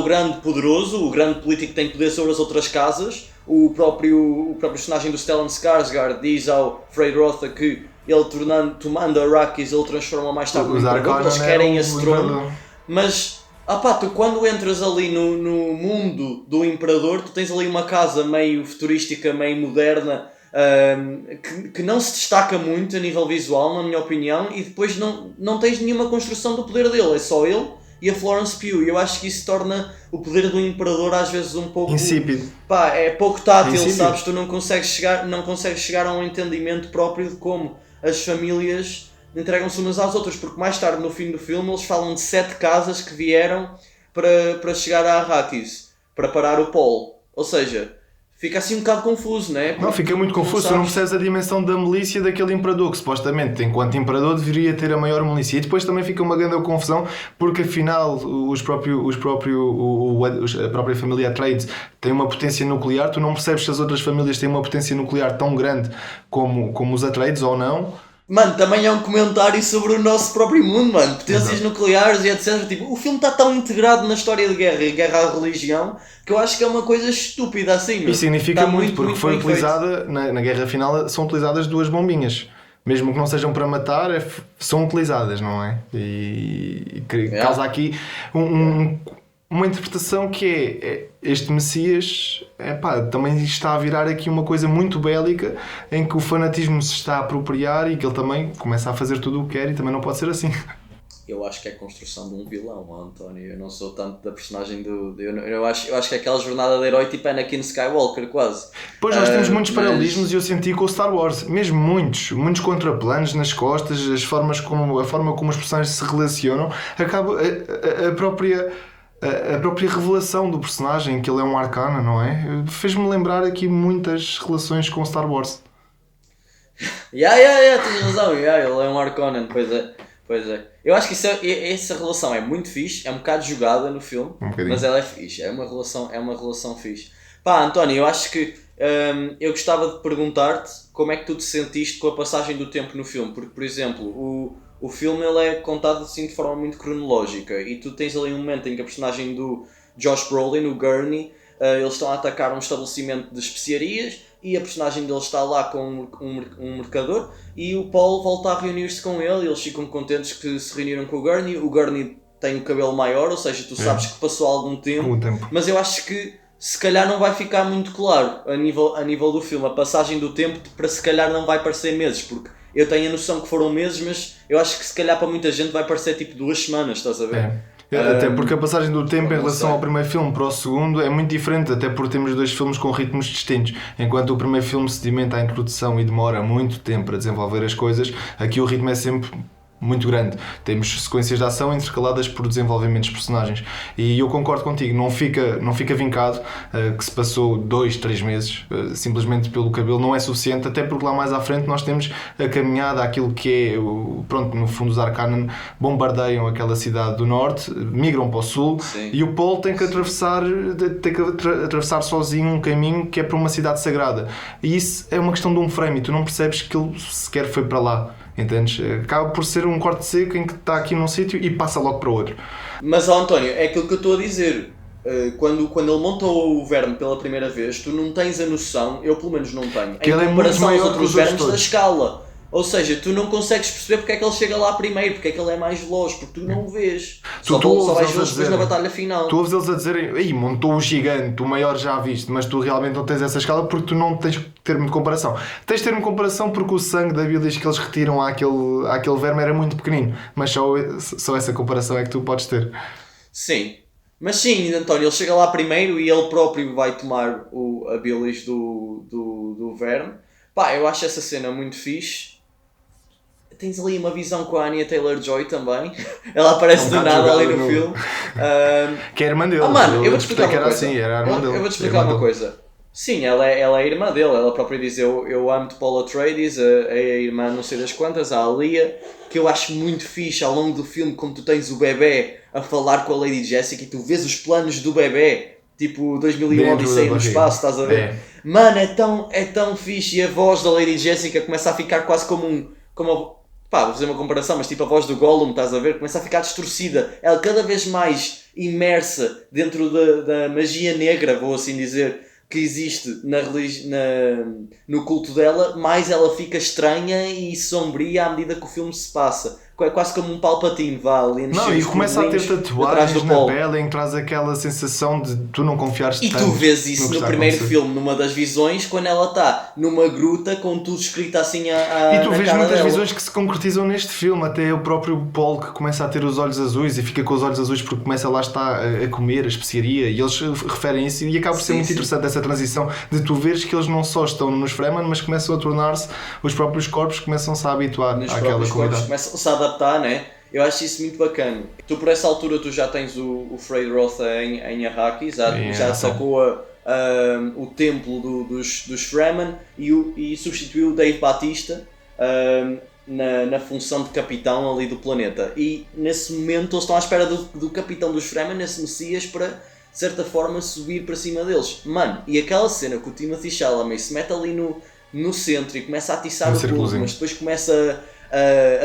grande poderoso, o grande político que tem poder sobre as outras casas. O próprio personagem do Stellan Skarsgård diz ao Frey Rotha que ele tomando Arrakis, ele transforma mais tarde no Imperador, eles querem esse trono. Mas, tu quando entras ali no mundo do Imperador, tu tens ali uma casa meio futurística, meio moderna, que não se destaca muito a nível visual, na minha opinião, e depois não tens nenhuma construção do poder dele, é só ele e a Florence Pugh. Eu acho que isso torna o poder do Imperador às vezes um pouco insípido. É pouco tátil, sabes? Tu não consegues chegar a um entendimento próprio de como as famílias entregam-se umas às outras, porque mais tarde no fim do filme eles falam de 7 casas que vieram para chegar a Arrakis, para parar o Paul. Ou seja, fica assim um bocado confuso, não é? Não, fica muito confuso, tu não percebes a dimensão da milícia daquele imperador, que supostamente, enquanto imperador, deveria ter a maior milícia. E depois também fica uma grande confusão, porque afinal a própria família Atreides tem uma potência nuclear, tu não percebes se as outras famílias têm uma potência nuclear tão grande como os Atreides ou não. Mano, também é um comentário sobre o nosso próprio mundo, mano. Potências nucleares e etc. Tipo, o filme está tão integrado na história de guerra e guerra à religião que eu acho que é uma coisa estúpida assim. E significa muito, porque foi utilizada, na guerra final, são utilizadas 2 bombinhas. Mesmo que não sejam para matar, são utilizadas, não é? E causa aqui uma interpretação que é este Messias também está a virar aqui uma coisa muito bélica, em que o fanatismo se está a apropriar e que ele também começa a fazer tudo o que quer, e também não pode ser assim. Eu acho que é a construção de um vilão, António. Eu não sou tanto da personagem eu acho que é aquela jornada de herói tipo Anakin Skywalker, quase. Pois nós temos muitos paralelismos e eu senti com o Star Wars, mesmo muitos contraplanos nas costas, a forma como os personagens se relacionam, acaba a própria revelação do personagem, que ele é um arcana, não é? Fez-me lembrar aqui muitas relações com Star Wars. Tens razão, ele é um Harkonnen, pois é. Eu acho que essa relação é muito fixe, é um bocado jogada no filme, mas ela é fixe, é uma relação fixe. António, eu acho que eu gostava de perguntar-te como é que tu te sentiste com a passagem do tempo no filme, porque, por exemplo, o filme ele é contado assim de forma muito cronológica e tu tens ali um momento em que a personagem do Josh Brolin, o Gurney, eles estão a atacar um estabelecimento de especiarias e a personagem dele está lá com um mercador e o Paul volta a reunir-se com ele e eles ficam contentes que se reuniram com o Gurney tem o cabelo maior, ou seja, tu sabes que passou algum tempo, mas eu acho que se calhar não vai ficar muito claro a nível do filme, a passagem do tempo para se calhar não vai parecer meses, porque eu tenho a noção que foram meses, mas eu acho que se calhar para muita gente vai parecer tipo 2 semanas, estás a ver? Até porque a passagem do tempo em relação ao primeiro filme para o segundo é muito diferente, até porque temos 2 filmes com ritmos distintos. Enquanto o primeiro filme sedimenta a introdução e demora muito tempo para desenvolver as coisas, aqui o ritmo é sempre muito grande. Temos sequências de ação intercaladas por desenvolvimentos de personagens. E eu concordo contigo, não fica vincado que se passou 2, 3 meses simplesmente pelo cabelo, não é suficiente, até porque lá mais à frente nós temos a caminhada, aquilo que é, pronto, no fundo os Harkonnen bombardeiam aquela cidade do norte, migram para o sul. Sim. E o Paul tem que atravessar sozinho um caminho que é para uma cidade sagrada. E isso é uma questão de um frame e tu não percebes que ele sequer foi para lá. Entendes? Acaba por ser um corte seco em que está aqui num sítio e passa logo para outro. Mas, António, é aquilo que eu estou a dizer. Quando ele montou o verme pela primeira vez, tu não tens a noção, eu pelo menos não tenho, que em ele comparação é muito aos maior que outros os outros vermes da todos. escala. Ou seja, tu não consegues perceber porque é que ele chega lá primeiro, porque é que ele é mais veloz, porque tu não o vês. Só vais vê-los depois na batalha final. Tu ouves eles a dizerem, ei, montou o gigante, o maior já viste, mas tu realmente não tens essa escala porque tu não tens termo de comparação. Tens termo de comparação porque o sangue da bilis que eles retiram àquele verme era muito pequenino, mas só essa comparação é que tu podes ter. Sim. Mas sim, António, ele chega lá primeiro e ele próprio vai tomar a bilis do verme. Pá, eu acho essa cena muito fixe. Tens ali uma visão com a Anya Taylor-Joy também. Ela aparece do nada ali no filme. Que é a irmã dele. Mano, eu vou-te explicar uma coisa. Assim, era a irmã dele. Eu vou-te explicar uma coisa. Sim, ela é a irmã dele. Ela própria diz, eu amo-te, Paul Atreides, a irmã não sei das quantas, a Alia, que eu acho muito fixe ao longo do filme, como tu tens o bebê a falar com a Lady Jessica e tu vês os planos do bebê, tipo 2001 Odisseia no espaço, estás a ver? É. Mano, é tão fixe, e a voz da Lady Jessica começa a ficar quase vou fazer uma comparação, mas tipo a voz do Gollum, estás a ver? Começa a ficar distorcida. Ela cada vez mais imersa dentro da magia negra, vou assim dizer, que existe no culto dela, mais ela fica estranha e sombria à medida que o filme se passa. É quase como um Palpatine, vá ali nos Não, e começa a ter tatuagens na Paul. pele em que traz aquela sensação de tu não confiares tanto. E tu vês isso no primeiro filme, numa das visões, quando ela está numa gruta com tudo escrito assim e tu vês muitas dela. visões que se concretizam neste filme, até o próprio Paul que começa a ter os olhos azuis e fica com os olhos azuis porque começa lá está a comer a especiaria e eles referem isso e acaba por ser muito interessante essa transição de tu veres que eles não só estão nos Fremen, mas começam a tornar-se, os próprios corpos começam-se a habituar àquela comunidade. Começam-se a adaptar, né? Eu acho isso muito bacana. Tu por essa altura tu já tens o Frey Rotha em Arrakis, já sacou o templo dos Fremen e substituiu o Dave Bautista na função de capitão ali do planeta. E nesse momento eles estão à espera do capitão dos Fremen, esse Messias, para de certa forma subir para cima deles. Mano, e aquela cena que o Timothée Chalamet se mete ali no centro e começa a atiçar o povo, mas depois começa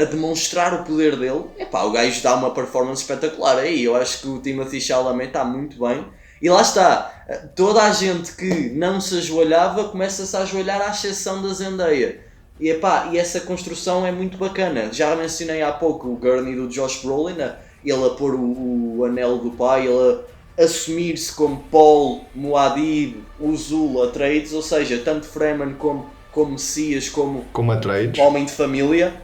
a demonstrar o poder dele, o gajo dá uma performance espetacular aí. Eu acho que o Timothée Chalamet está muito bem. E lá está, toda a gente que não se ajoelhava começa-se a ajoelhar à exceção da Zendaya. E essa construção é muito bacana. Já mencionei há pouco o Gurney do Josh Brolin, ele a pôr o anel do pai, ele a assumir-se como Paul, Muad'Dib, Usul, Atreides, ou seja, tanto Fremen como Messias, como Atreides, homem de família.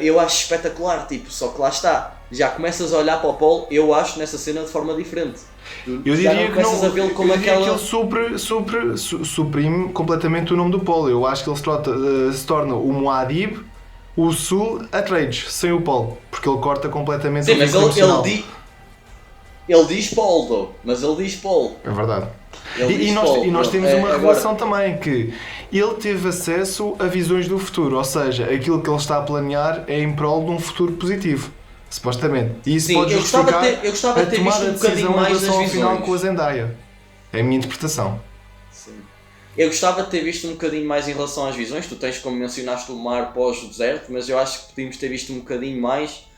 Eu acho espetacular, só que lá está, já começas a olhar para o Paul, eu acho, nessa cena de forma diferente. Eu diria que não, a vê-lo como que ele suprime completamente o nome do Paul. Eu acho que ele se torna o Muad'Dib, o Sul, Atreides, sem o Paul, porque ele corta completamente. Sim, mas ele diz Paul, mas ele diz Paul. É verdade. E nós temos uma revelação também, que ele teve acesso a visões do futuro, ou seja, aquilo que ele está a planear é em prol de um futuro positivo, supostamente. E isso pode justificar a tomada de decisão em relação ao final com a Zendaya. É a minha interpretação. Sim. Eu gostava de ter visto um bocadinho mais em relação às visões. Tu tens, como mencionaste, o mar pós-deserto, mas eu acho que podíamos ter visto um bocadinho mais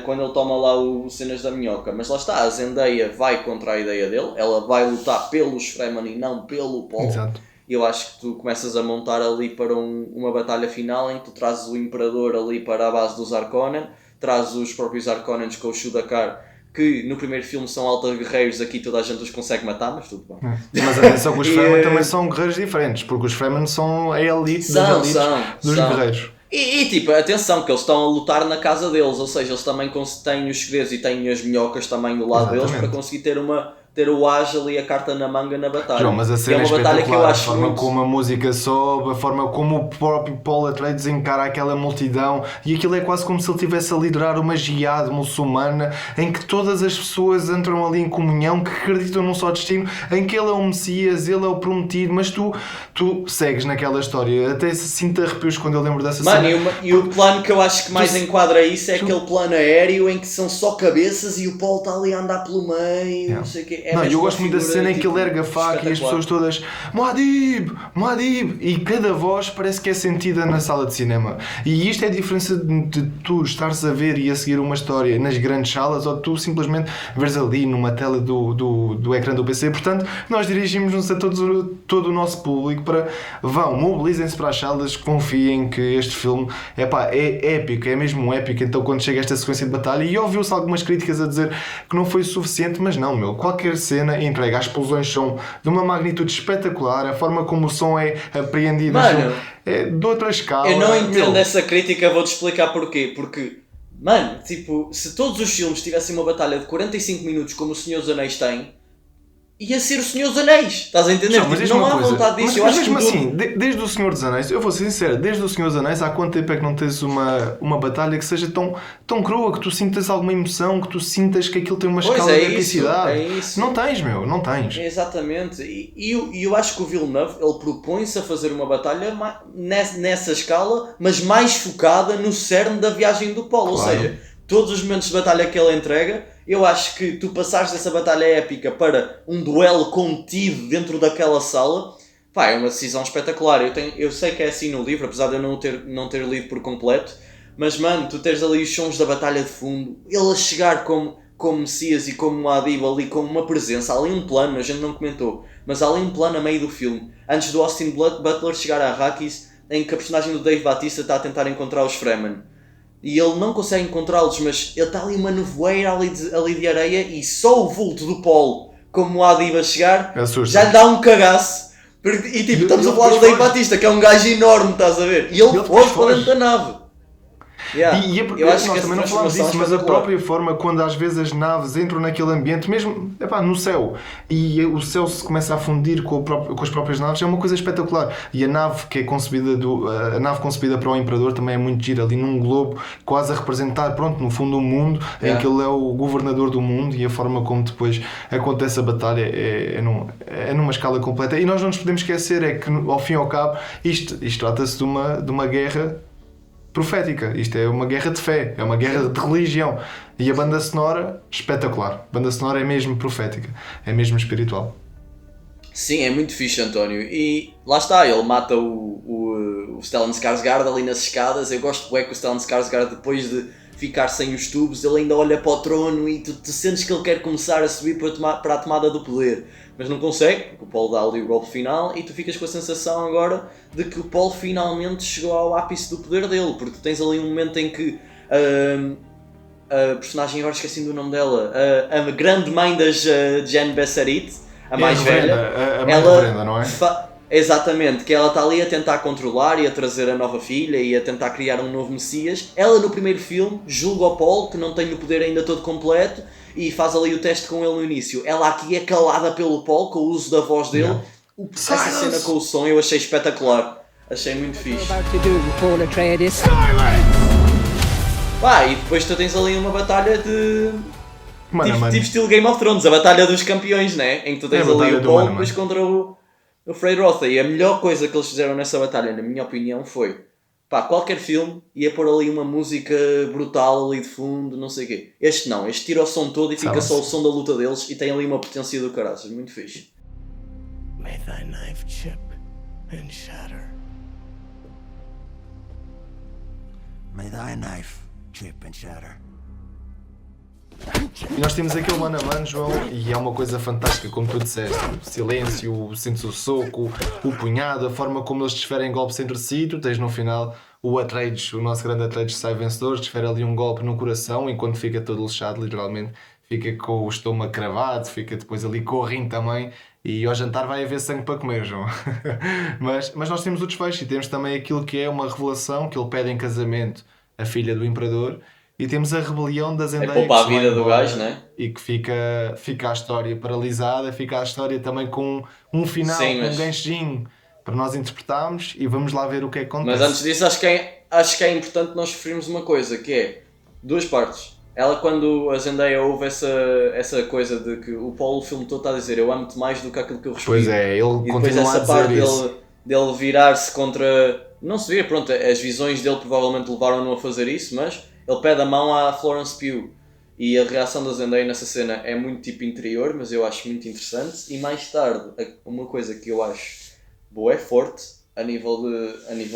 quando ele toma lá o cenas da minhoca. Mas lá está, a Zendaya vai contra a ideia dele, ela vai lutar pelos Fremen e não pelo Paul. Exato. E eu acho que tu começas a montar ali para uma batalha final em que tu trazes o Imperador ali para a base dos Harkonnen, trazes os próprios Harkonnens com o Shudakar, que no primeiro filme são altos guerreiros, aqui toda a gente os consegue matar, mas tudo bem. Mas atenção que os Fremen também são guerreiros diferentes, porque os Fremen são a elite das elites dos guerreiros. E atenção, que eles estão a lutar na casa deles, ou seja, eles também têm os segredos e têm as minhocas também do lado deles para conseguir ter uma ter o Aja ali a carta na manga na batalha. João, mas a Que cena é uma batalha que eu espetacular, a acho forma muito... como a música sobe, a forma como o próprio Paul Atreides encara aquela multidão, e aquilo é quase como se ele estivesse a liderar uma jihad muçulmana em que todas as pessoas entram ali em comunhão, que acreditam num só destino, em que ele é o Messias, ele é o prometido, mas tu segues naquela história, até se sinto arrepios quando eu lembro dessa Mano, cena. e o plano que eu acho que mais enquadra isso é aquele plano aéreo em que são só cabeças e o Paul está ali a andar pelo meio, não sei o quê. Não, mesmo eu uma gosto muito da figura, cena em que tipo, ele ergue a faca e as pessoas todas Muad'Dib, Muad'Dib, e cada voz parece que é sentida na sala de cinema. E isto é a diferença de tu estares a ver e a seguir uma história nas grandes salas ou tu simplesmente veres ali numa tela do ecrã do PC. Portanto, nós dirigimos-nos a todo o nosso público para mobilizem-se para as salas, confiem que este filme é épico, é mesmo épico. Então quando chega esta sequência de batalha, e ouviu-se algumas críticas a dizer que não foi suficiente, mas não, meu, qualquer cena entrega, as explosões são de uma magnitude espetacular, a forma como o som é apreendido, Mano, é de outra escala. eu não entendo meu. essa crítica, vou-te explicar porquê. Porque, mano, tipo, se todos os filmes tivessem uma batalha de 45 minutos como o Senhor dos Anéis tem, ia ser o Senhor dos Anéis, estás a entender? Não, mas Tipo, não há vontade disso. Mas, eu mas acho mesmo que assim, desde o Senhor dos Anéis, eu vou ser sincero, desde o Senhor dos Anéis, há quanto tempo é que não tens uma batalha que seja tão crua, que tu sintas alguma emoção, que tu sintas que aquilo tem uma escala de epicidade? É isso. Não tens, meu, não tens. Exatamente. E eu acho que o Villeneuve, ele propõe-se a fazer uma batalha nessa escala, mas mais focada no cerne da viagem do Paulo. Claro. Ou seja, todos os momentos de batalha que ele entrega, eu acho que tu passares dessa batalha épica para um duelo contido dentro daquela sala, pá, é uma decisão espetacular. Eu sei que é assim no livro, apesar de eu não ter lido por completo, mas mano, tu tens ali os sons da batalha de fundo, ele a chegar como Messias e como Muad'Dib ali, como uma presença, ali um plano, a gente não comentou, mas ali um plano a meio do filme, antes do Austin Butler chegar a Arrakis, em que a personagem do Dave Bautista está a tentar encontrar os Fremen. E ele não consegue encontrá-los, mas ele está ali uma nevoeira ali de areia e só o vulto do Paul, como o Adib a chegar, já lhe dá um cagaço. E tipo, estamos a falar do Dave Bautista, que é um gajo enorme, estás a ver? E ele foge para dentro da nave. Yeah. Eu acho que também não falamos disso, mas a própria forma quando às vezes as naves entram naquele ambiente, mesmo no céu, e o céu se começa a fundir com as próprias naves, é uma coisa espetacular. E a nave que é concebida para o Imperador também é muito gira, ali num globo, quase a representar, pronto, no fundo, o mundo, em que ele é o governador do mundo, e a forma como depois acontece a batalha é numa escala completa. E nós não nos podemos esquecer é que, ao fim e ao cabo, isto trata-se de uma guerra profética. Isto é uma guerra de fé, é uma guerra de religião. E a banda sonora, espetacular. A banda sonora é mesmo profética, é mesmo espiritual. Sim, é muito fixe, António. E lá está, ele mata o Stellan Skarsgård ali nas escadas. Eu gosto que o Stellan Skarsgård, depois de ficar sem os tubos, ele ainda olha para o trono e tu sentes que ele quer começar a subir para a tomada do poder. Mas não consegue, porque o Paul dá ali o golpe final e tu ficas com a sensação agora de que o Paul finalmente chegou ao ápice do poder dele, porque tu tens ali um momento em que a personagem, agora esqueci do nome dela, a grande mãe das Jen Besserit, a mais velha, a mãe reverenda, não é? Exatamente, que ela está ali a tentar controlar e a trazer a nova filha e a tentar criar um novo Messias. Ela no primeiro filme julga o Paul, que não tem o poder ainda todo completo, e faz ali o teste com ele no início. Ela aqui é calada pelo Paul com o uso da voz dele. Yeah. Essa cena com o som eu achei espetacular. Achei muito fixe. E depois tu tens ali uma batalha de... Tipo estilo Game of Thrones, a batalha dos campeões, né? Em que tu tens ali o Paul depois contra o Frey Rotha. E a melhor coisa que eles fizeram nessa batalha, na minha opinião, foi... qualquer filme ia pôr ali uma música brutal ali de fundo, não sei o quê. Este não, este tira o som todo e fica só o som da luta deles e tem ali uma potência do caraças, muito fixe. May thy knife chip and shatter. May thy knife chip and shatter. E nós temos aquele mano a mano, João, e é uma coisa fantástica, como tu disseste, o silêncio, sentes o soco, o punhado, a forma como eles desferem golpes entre si. Tu tens no final o Atreides, o nosso grande Atreides sai vencedor, desfere ali um golpe no coração, enquanto fica todo lixado, literalmente, fica com o estômago cravado, fica depois ali com o rim também, e ao jantar vai haver sangue para comer, João. mas nós temos o desfecho e temos também aquilo que é uma revelação, que ele pede em casamento a filha do Imperador, e temos a rebelião da É Zendaya poupar a que se vai vida do embora gajo, né? e que fica a história paralisada, fica a história também com um final, Sim, com um mas ganchinho para nós interpretarmos e vamos lá ver o que Mas antes acontece. disso, acho que é importante nós referirmos uma coisa, que é duas partes. Ela, quando a Zendaya ouve essa coisa de que o Paulo o filme todo está a dizer eu amo-te mais do que aquilo que eu respiro. Pois é, ele E depois continua a essa dizer parte isso. dele virar-se contra... Não se vê, pronto, as visões dele provavelmente levaram-no a fazer isso, mas ele pede a mão à Florence Pugh. E a reação da Zendaya nessa cena é muito tipo interior, mas eu acho muito interessante. E mais tarde, uma coisa que eu acho boa, é forte, a nível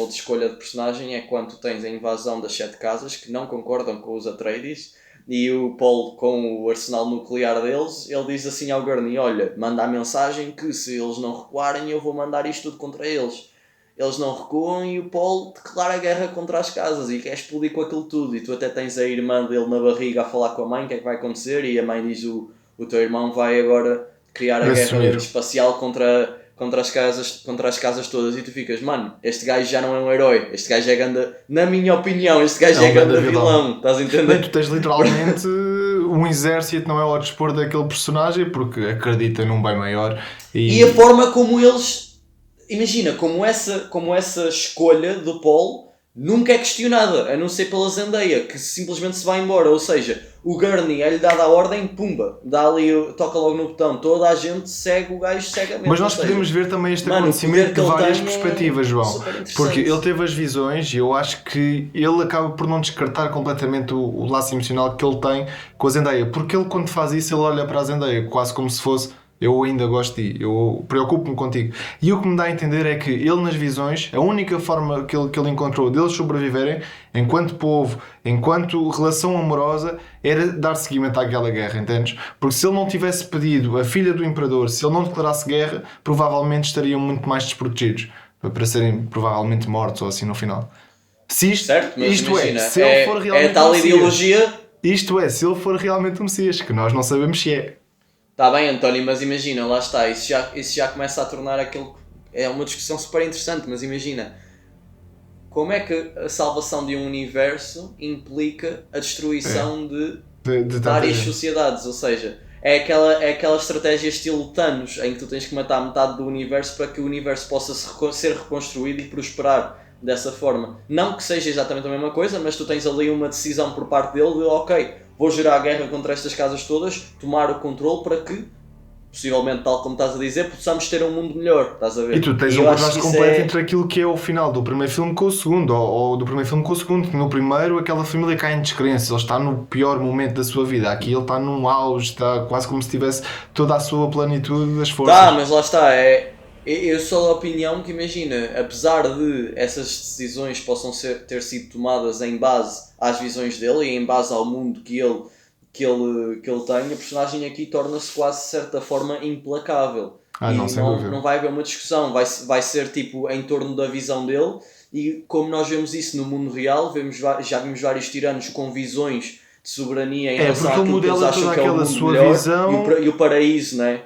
de escolha de personagem, é quando tu tens a invasão das 7 casas que não concordam com os Atreides e o Paul, com o arsenal nuclear deles, ele diz assim ao Gurney: olha, manda a mensagem que se eles não recuarem eu vou mandar isto tudo contra eles. Eles não recuam e o Paul declara guerra contra as casas e quer explodir com aquilo tudo. E tu até tens a irmã dele na barriga a falar com a mãe o que é que vai acontecer, e a mãe diz: o teu irmão vai agora criar a guerra Assumir. espacial contra as casas todas. E tu ficas: mano, este gajo já não é um herói, este gajo é ganda, na minha opinião, este gajo é um ganda ganda vilão. Estás a Bem, entender? tu tens literalmente um exército, não é ao dispor daquele personagem porque acredita num bem maior E a forma como eles... Imagina, como essa escolha do Paul nunca é questionada, a não ser pela Zendaya, que simplesmente se vai embora. Ou seja, o Gurney é-lhe dado a ordem, pumba, dá ali, toca logo no botão, toda a gente segue o gajo cegamente. Mas nós Ou seja, podemos ver também este mano, o acontecimento poder que de ele várias tem é perspectivas, João. super interessante. Porque ele teve as visões e eu acho que ele acaba por não descartar completamente o laço emocional que ele tem com a Zendaya. Porque ele, quando faz isso, ele olha para a Zendaya quase como se fosse: eu ainda gosto de ti, eu preocupo-me contigo. E o que me dá a entender é que ele, nas visões, a única forma que ele encontrou deles sobreviverem, enquanto povo, enquanto relação amorosa, era dar seguimento àquela guerra, entendes? Porque se ele não tivesse pedido a filha do imperador, se ele não declarasse guerra, provavelmente estariam muito mais desprotegidos, para serem provavelmente mortos ou assim no final. Se isto, certo, mas isto imagina, se ele for realmente tal o Messias. ideologia... Isto é, se ele for realmente o Messias, que nós não sabemos se é. Está bem, António, mas imagina, lá está, isso já começa a tornar aquilo... É uma discussão super interessante, mas imagina, como é que a salvação de um universo implica a destruição de tanta várias gente. sociedades? Ou seja, é aquela estratégia estilo Thanos, em que tu tens que matar metade do universo para que o universo possa ser reconstruído e prosperar dessa forma. Não que seja exatamente a mesma coisa, mas tu tens ali uma decisão por parte dele de ok, vou gerar a guerra contra estas casas todas, tomar o controle para que, possivelmente, tal como estás a dizer, possamos ter um mundo melhor, estás a ver? E tu tens eu um acho contraste que isso completo é... entre aquilo que é o final do primeiro filme com o segundo, ou do primeiro filme com o segundo. No primeiro, aquela família cai em descrença, ele está no pior momento da sua vida. Aqui ele está num auge, está quase como se tivesse toda a sua plenitude das forças. Tá, mas lá está, eu sou da opinião que, imagina, apesar de essas decisões possam ter sido tomadas em base às visões dele e em base ao mundo que ele tem, a personagem aqui torna-se quase de certa forma implacável. Ah, e não, sem dúvida. não vai haver uma discussão, vai ser tipo em torno da visão dele, e como nós vemos isso no mundo real, já vimos vários tiranos com visões de soberania em relação porque ele àquilo que eles modela acham toda que é o aquela mundo sua melhor visão. e o paraíso, né?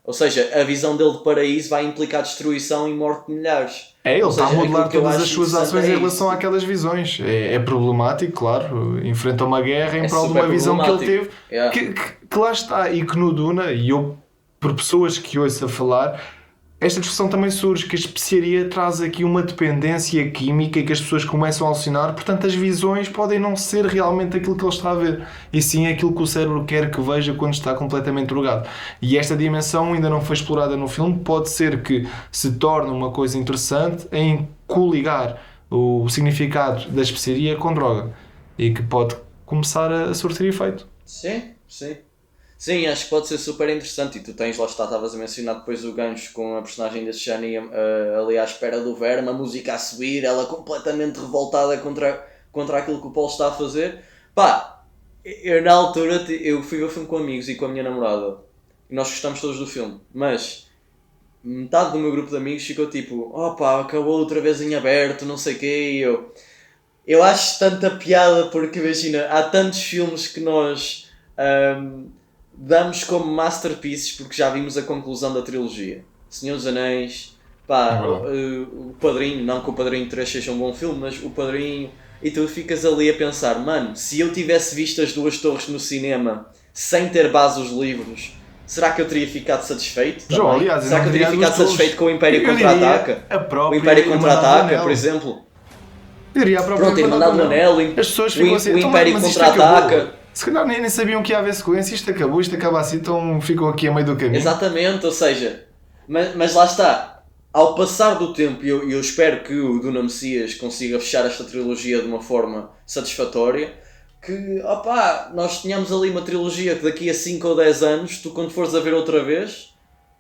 Ou seja, a visão dele de paraíso vai implicar destruição e morte de milhares. Ele Ou está a seja, modelar aquilo que eu todas as acho suas interessante ações é em relação isso. àquelas visões. É problemático, claro. Enfrenta uma guerra em É prol de super uma visão que ele teve. problemático. Yeah. Que lá está. E que no Duna, e eu, por pessoas que ouço a falar, esta discussão também surge, que a especiaria traz aqui uma dependência química e que as pessoas começam a alucinar. Portanto, as visões podem não ser realmente aquilo que ele está a ver, e sim aquilo que o cérebro quer que veja quando está completamente drogado. E esta dimensão ainda não foi explorada no filme. Pode ser que se torne uma coisa interessante em coligar o significado da especiaria com droga, e que pode começar a surtir efeito. Sim, sim. Sim, acho que pode ser super interessante. E tu tens, lá está, estavas a mencionar depois o gancho com a personagem da Shani ali à espera do verme, a música a subir, ela completamente revoltada contra aquilo que o Paulo está a fazer. Pá, eu na altura eu fui ver o filme com amigos e com a minha namorada e nós gostamos todos do filme, mas metade do meu grupo de amigos ficou tipo: opa, acabou outra vez em aberto, não sei o quê. E eu acho tanta piada, porque imagina, há tantos filmes que nós damos como masterpieces porque já vimos a conclusão da trilogia. Senhor dos Anéis, pá, o Padrinho, não que o Padrinho 3 seja um bom filme, mas o Padrinho, e tu ficas ali a pensar, mano, se eu tivesse visto as Duas Torres no cinema sem ter base os livros, será que eu teria ficado satisfeito? João, aliás, será que eu teria ficado satisfeito com o Império Eu Contra-Ataca? diria a própria O Império Irmandade do Contra-Ataca, Anel. por exemplo. Eu diria a própria Pronto, a Irmandade do Anel, As pessoas ficam assim, o "Então, Império mas isto Contra-Ataca. acabou." Se calhar nem sabiam que ia haver sequência, isto acabou, isto acaba assim, então ficam aqui a meio do caminho. Exatamente, ou seja, mas lá está, ao passar do tempo, e eu espero que o Duna Messias consiga fechar esta trilogia de uma forma satisfatória, que, opá, nós tínhamos ali uma trilogia que daqui a 5 ou 10 anos, tu quando fores a ver outra vez,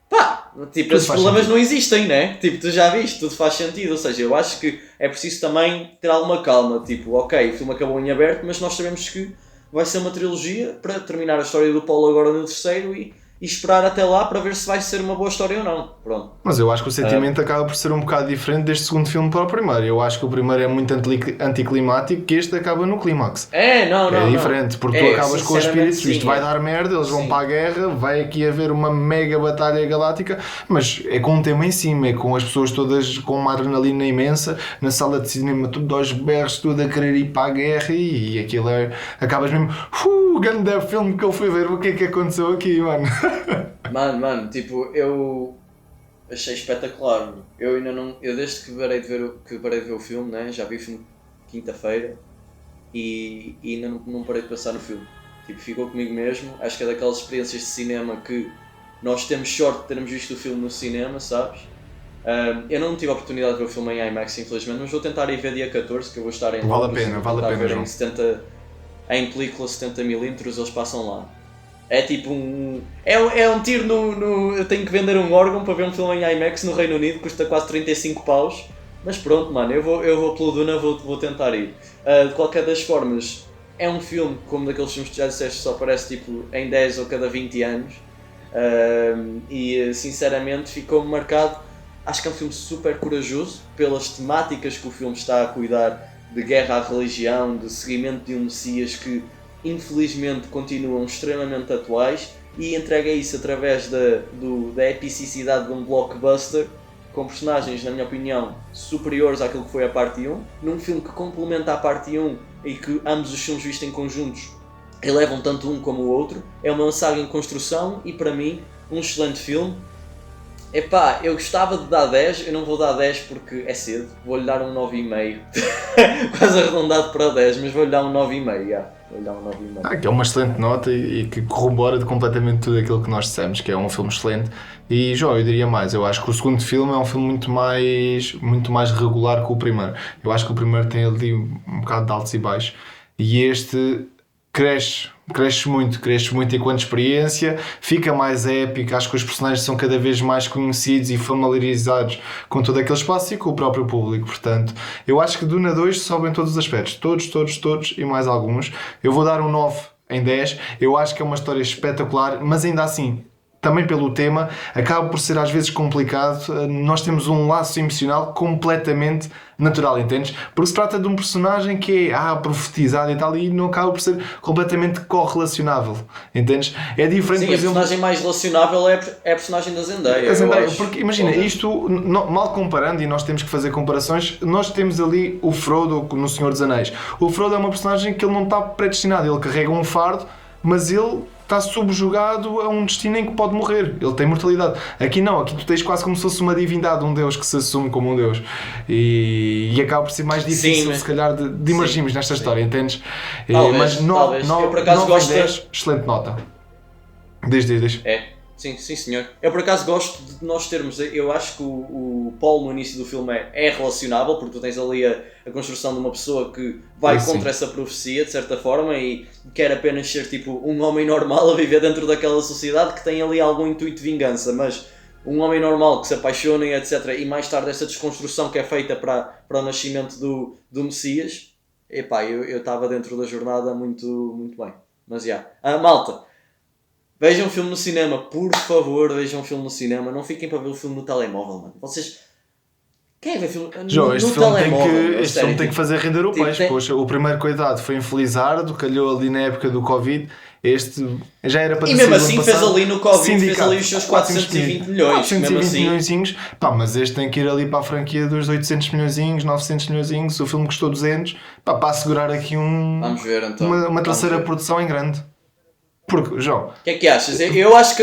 pá, tipo, Tudo esses faz problemas sentido. não existem, né? Tipo, tu já viste, tudo faz sentido, ou seja, eu acho que é preciso também ter alguma calma, tipo, ok, o filme acabou em aberto, mas nós sabemos que vai ser uma trilogia para terminar a história do Paulo agora no terceiro e esperar até lá para ver se vai ser uma boa história ou não. Pronto. Mas eu acho que o sentimento acaba por ser um bocado diferente deste segundo filme para o primeiro. Eu acho que o primeiro é muito anticlimático, que este acaba no clímax. Não. É diferente, porque tu acabas com o espírito, sim, isto vai dar merda, eles vão Sim. para a guerra, vai aqui haver uma mega batalha galáctica, mas é com um tema em cima, é com as pessoas todas com uma adrenalina imensa, na sala de cinema tudo aos berros, tudo a querer ir para a guerra e aquilo é... Acabas mesmo, grande filme que eu fui ver, o que é que aconteceu aqui, mano? Mano, tipo, eu achei espetacular. Eu ainda não. Eu desde que parei de ver o filme, né? Já vi o filme quinta-feira e ainda não parei de passar no filme. Tipo, ficou comigo mesmo. Acho que é daquelas experiências de cinema que nós temos sorte de termos visto o filme no cinema, sabes? Eu não tive a oportunidade de ver o filme em IMAX, infelizmente, mas vou tentar ir ver dia 14, que eu vou estar em Londres. Vale a pena, ver João. em película 70mm, eles passam lá. É tipo um... É um tiro no... Eu tenho que vender um órgão para ver um filme em IMAX no Reino Unido, custa quase 35 paus. Mas pronto, mano, eu vou pelo Duna, vou tentar ir. De qualquer das formas, é um filme, como daqueles filmes que já disseste, só aparece tipo em 10 ou cada 20 anos. E sinceramente ficou-me marcado. Acho que é um filme super corajoso, pelas temáticas que o filme está a cuidar, de guerra à religião, de seguimento de um Messias que infelizmente continuam extremamente atuais, e entrega isso através da epicidade de um blockbuster, com personagens, na minha opinião, superiores àquilo que foi a parte 1, num filme que complementa a parte 1 e que ambos os filmes vistos em conjuntos elevam tanto um como o outro. É uma saga em construção e, para mim, um excelente filme. Epá, eu gostava de dar 10, eu não vou dar 10 porque é cedo, vou-lhe dar um 9,5. Quase arredondado para 10, mas vou-lhe dar um 9,5, vou-lhe dar um 9,5. Que é uma excelente nota e que corrobora de completamente tudo aquilo que nós dissemos, que é um filme excelente. E, João, eu diria mais, eu acho que o segundo filme é um filme muito mais regular que o primeiro. Eu acho que o primeiro tem ali um bocado de altos e baixos, e este cresce muito enquanto experiência, fica mais épico. Acho que os personagens são cada vez mais conhecidos e familiarizados com todo aquele espaço e com o próprio público. Portanto, eu acho que Duna 2 sobe em todos os aspectos, todos e mais alguns. Eu vou dar um 9 em 10. Eu acho que é uma história espetacular, mas ainda assim, também pelo tema, acaba por ser às vezes complicado. Nós temos um laço emocional completamente natural, entendes? Porque se trata de um personagem que é profetizado e tal, e não acaba por ser completamente correlacionável, entendes? É diferente, Sim, por a exemplo... personagem mais relacionável é a personagem da Zendaya. Porque imagina, isto, mal comparando, e nós temos que fazer comparações, nós temos ali o Frodo no Senhor dos Anéis. O Frodo é uma personagem que ele não está predestinado, ele carrega um fardo, mas ele está subjugado a um destino em que pode morrer. Ele tem mortalidade. Aqui não, aqui tu tens quase como se fosse uma divindade, um Deus que se assume como um Deus. E acaba por ser mais difícil, se calhar, de emergirmos nesta história, entendes? Talvez. Eu por acaso gosto 10, excelente nota. Diz. Sim, senhor. Eu por acaso gosto de nós termos... Eu acho que o Paul no início do filme é relacionável, porque tu tens ali a construção de uma pessoa que vai contra essa profecia, de certa forma, e quer apenas ser tipo um homem normal a viver dentro daquela sociedade que tem ali algum intuito de vingança, mas um homem normal que se apaixona e etc. E mais tarde essa desconstrução que é feita para o nascimento do Messias. Epá, eu estava dentro da jornada muito bem. Mas malta, vejam um filme no cinema, por favor, vejam um filme no cinema. Não fiquem para ver o filme no telemóvel, mano. Vocês Quem é ver filme? João, No este filme, telemóvel, este filme tem que fazer render o tipo, peixe. tem- Poxa, o primeiro, coitado, foi em Felizardo, calhou ali na época do Covid. Este já era para E ter mesmo sido assim ano fez passado. ali no Covid, fez Sindicato, ali os seus 420 milhões, 420 mesmo assim. milhõezinhos. Pá, mas este tem que ir ali para a franquia dos 800 milhõezinhos, 900 milhõezinhos. O filme custou 200. Pá, para assegurar aqui Vamos ver então. uma Vamos terceira ver. produção em grande. Porque, João, O que é que achas? Eu acho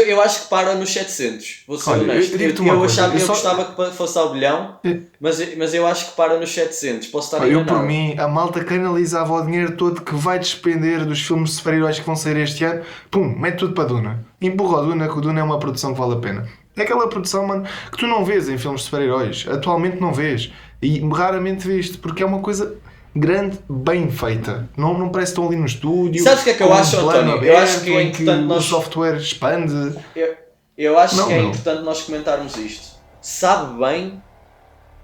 que para nos 700. Vou ser Olha, honesto. eu digo-te uma coisa, Eu eu só- gostava que fosse ao bilhão, mas eu acho que para nos 700. Posso estar pá, eu por enganado. mim, a malta canalizava o dinheiro todo que vai despender dos filmes de super-heróis que vão sair este ano. Pum, mete tudo para a Duna. Empurra o Duna, que o Duna é uma produção que vale a pena. É aquela produção, mano, que tu não vês em filmes de super-heróis. Atualmente não vês. E raramente vês, porque é uma coisa grande, bem feita. Não parece que estão ali no estúdio. Sabes o que é que eu com um acho, plano António? Eu acho que é em que importante o nós- software expande. Eu acho Não, que é não. importante nós comentarmos isto. Sabe bem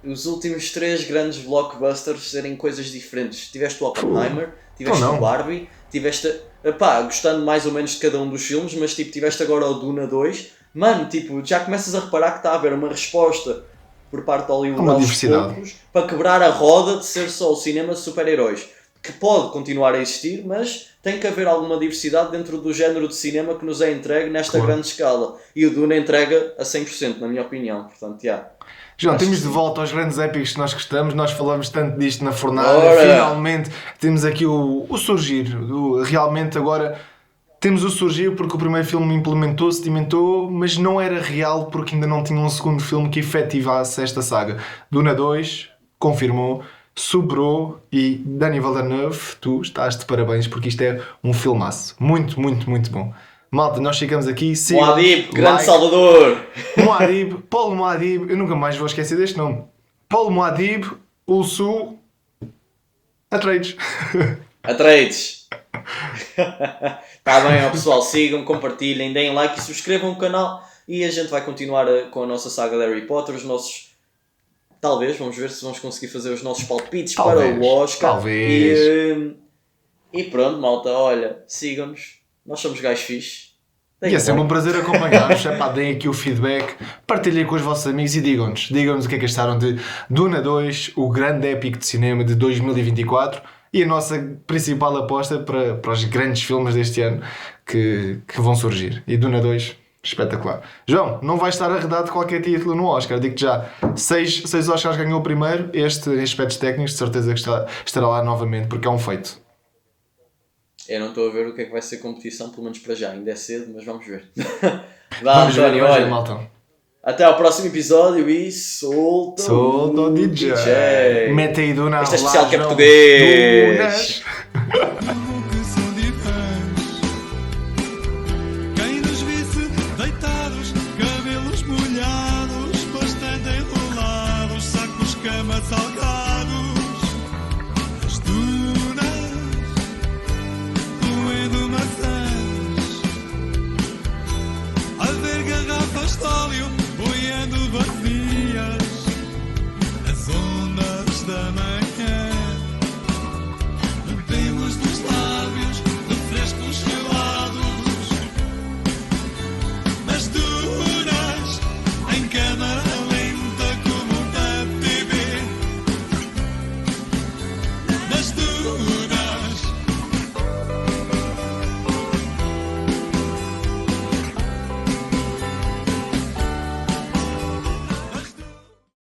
os últimos 3 grandes blockbusters serem coisas diferentes. Tiveste o Oppenheimer, tiveste Então não. o Barbie, tiveste... Epá, gostando mais ou menos de cada um dos filmes, mas tipo, tiveste agora o Duna 2. Mano, tipo, já começas a reparar que está a haver uma resposta por parte de Hollywood Uma aos diversidade. poucos para quebrar a roda de ser só o cinema de super-heróis. Que pode continuar a existir, mas tem que haver alguma diversidade dentro do género de cinema que nos é entregue nesta Claro. grande escala. E o Duna entrega a 100%, na minha opinião. Portanto, já. João, Acho temos que de sim. volta aos grandes épicos que nós gostamos. Nós falamos tanto disto na fornada. Ora! Finalmente temos aqui o surgir. Realmente agora temos o surgir porque o primeiro filme implementou, sedimentou, mas não era real porque ainda não tinha um segundo filme que efetivasse esta saga. Duna 2 confirmou, superou e Denis Villeneuve, tu estás de parabéns porque isto é um filmaço. Muito, muito, muito bom. Malta, nós ficamos aqui. sigam, Moadib, grande like. Salvador! Moadib, Paulo Moadib, eu nunca mais vou esquecer deste nome. Paulo Moadib, Ulsu, Atreides. Atreides! Está bem, ó, pessoal, sigam, compartilhem, deem like e subscrevam o canal e a gente vai continuar com a nossa saga de Harry Potter, os nossos... Talvez, vamos ver se vamos conseguir fazer os nossos palpites Talvez, para o Oscar. talvez. E pronto, malta, olha, sigam-nos, nós somos gajos fixe. E é sempre um prazer acompanhar-vos. Epá, deem aqui o feedback, partilhem com os vossos amigos e digam-nos o que é que acharam de Duna 2, o grande épico de cinema de 2024 e a nossa principal aposta para os grandes filmes deste ano que vão surgir. E Duna 2, espetacular. João, não vais estar arredado qualquer título no Oscar, digo-te já. 6 Oscars ganhou o primeiro, este em aspectos técnicos, de certeza que estará lá novamente, porque é um feito. Eu não estou a ver o que é que vai ser competição, pelo menos para já, ainda é cedo, mas vamos ver. Vá, Vamos ver, António, vamos ver, olha, malta. até ao próximo episódio e solta Solta o DJ. Mete aí Duna Este é lá, especial que é João. português. Dunas.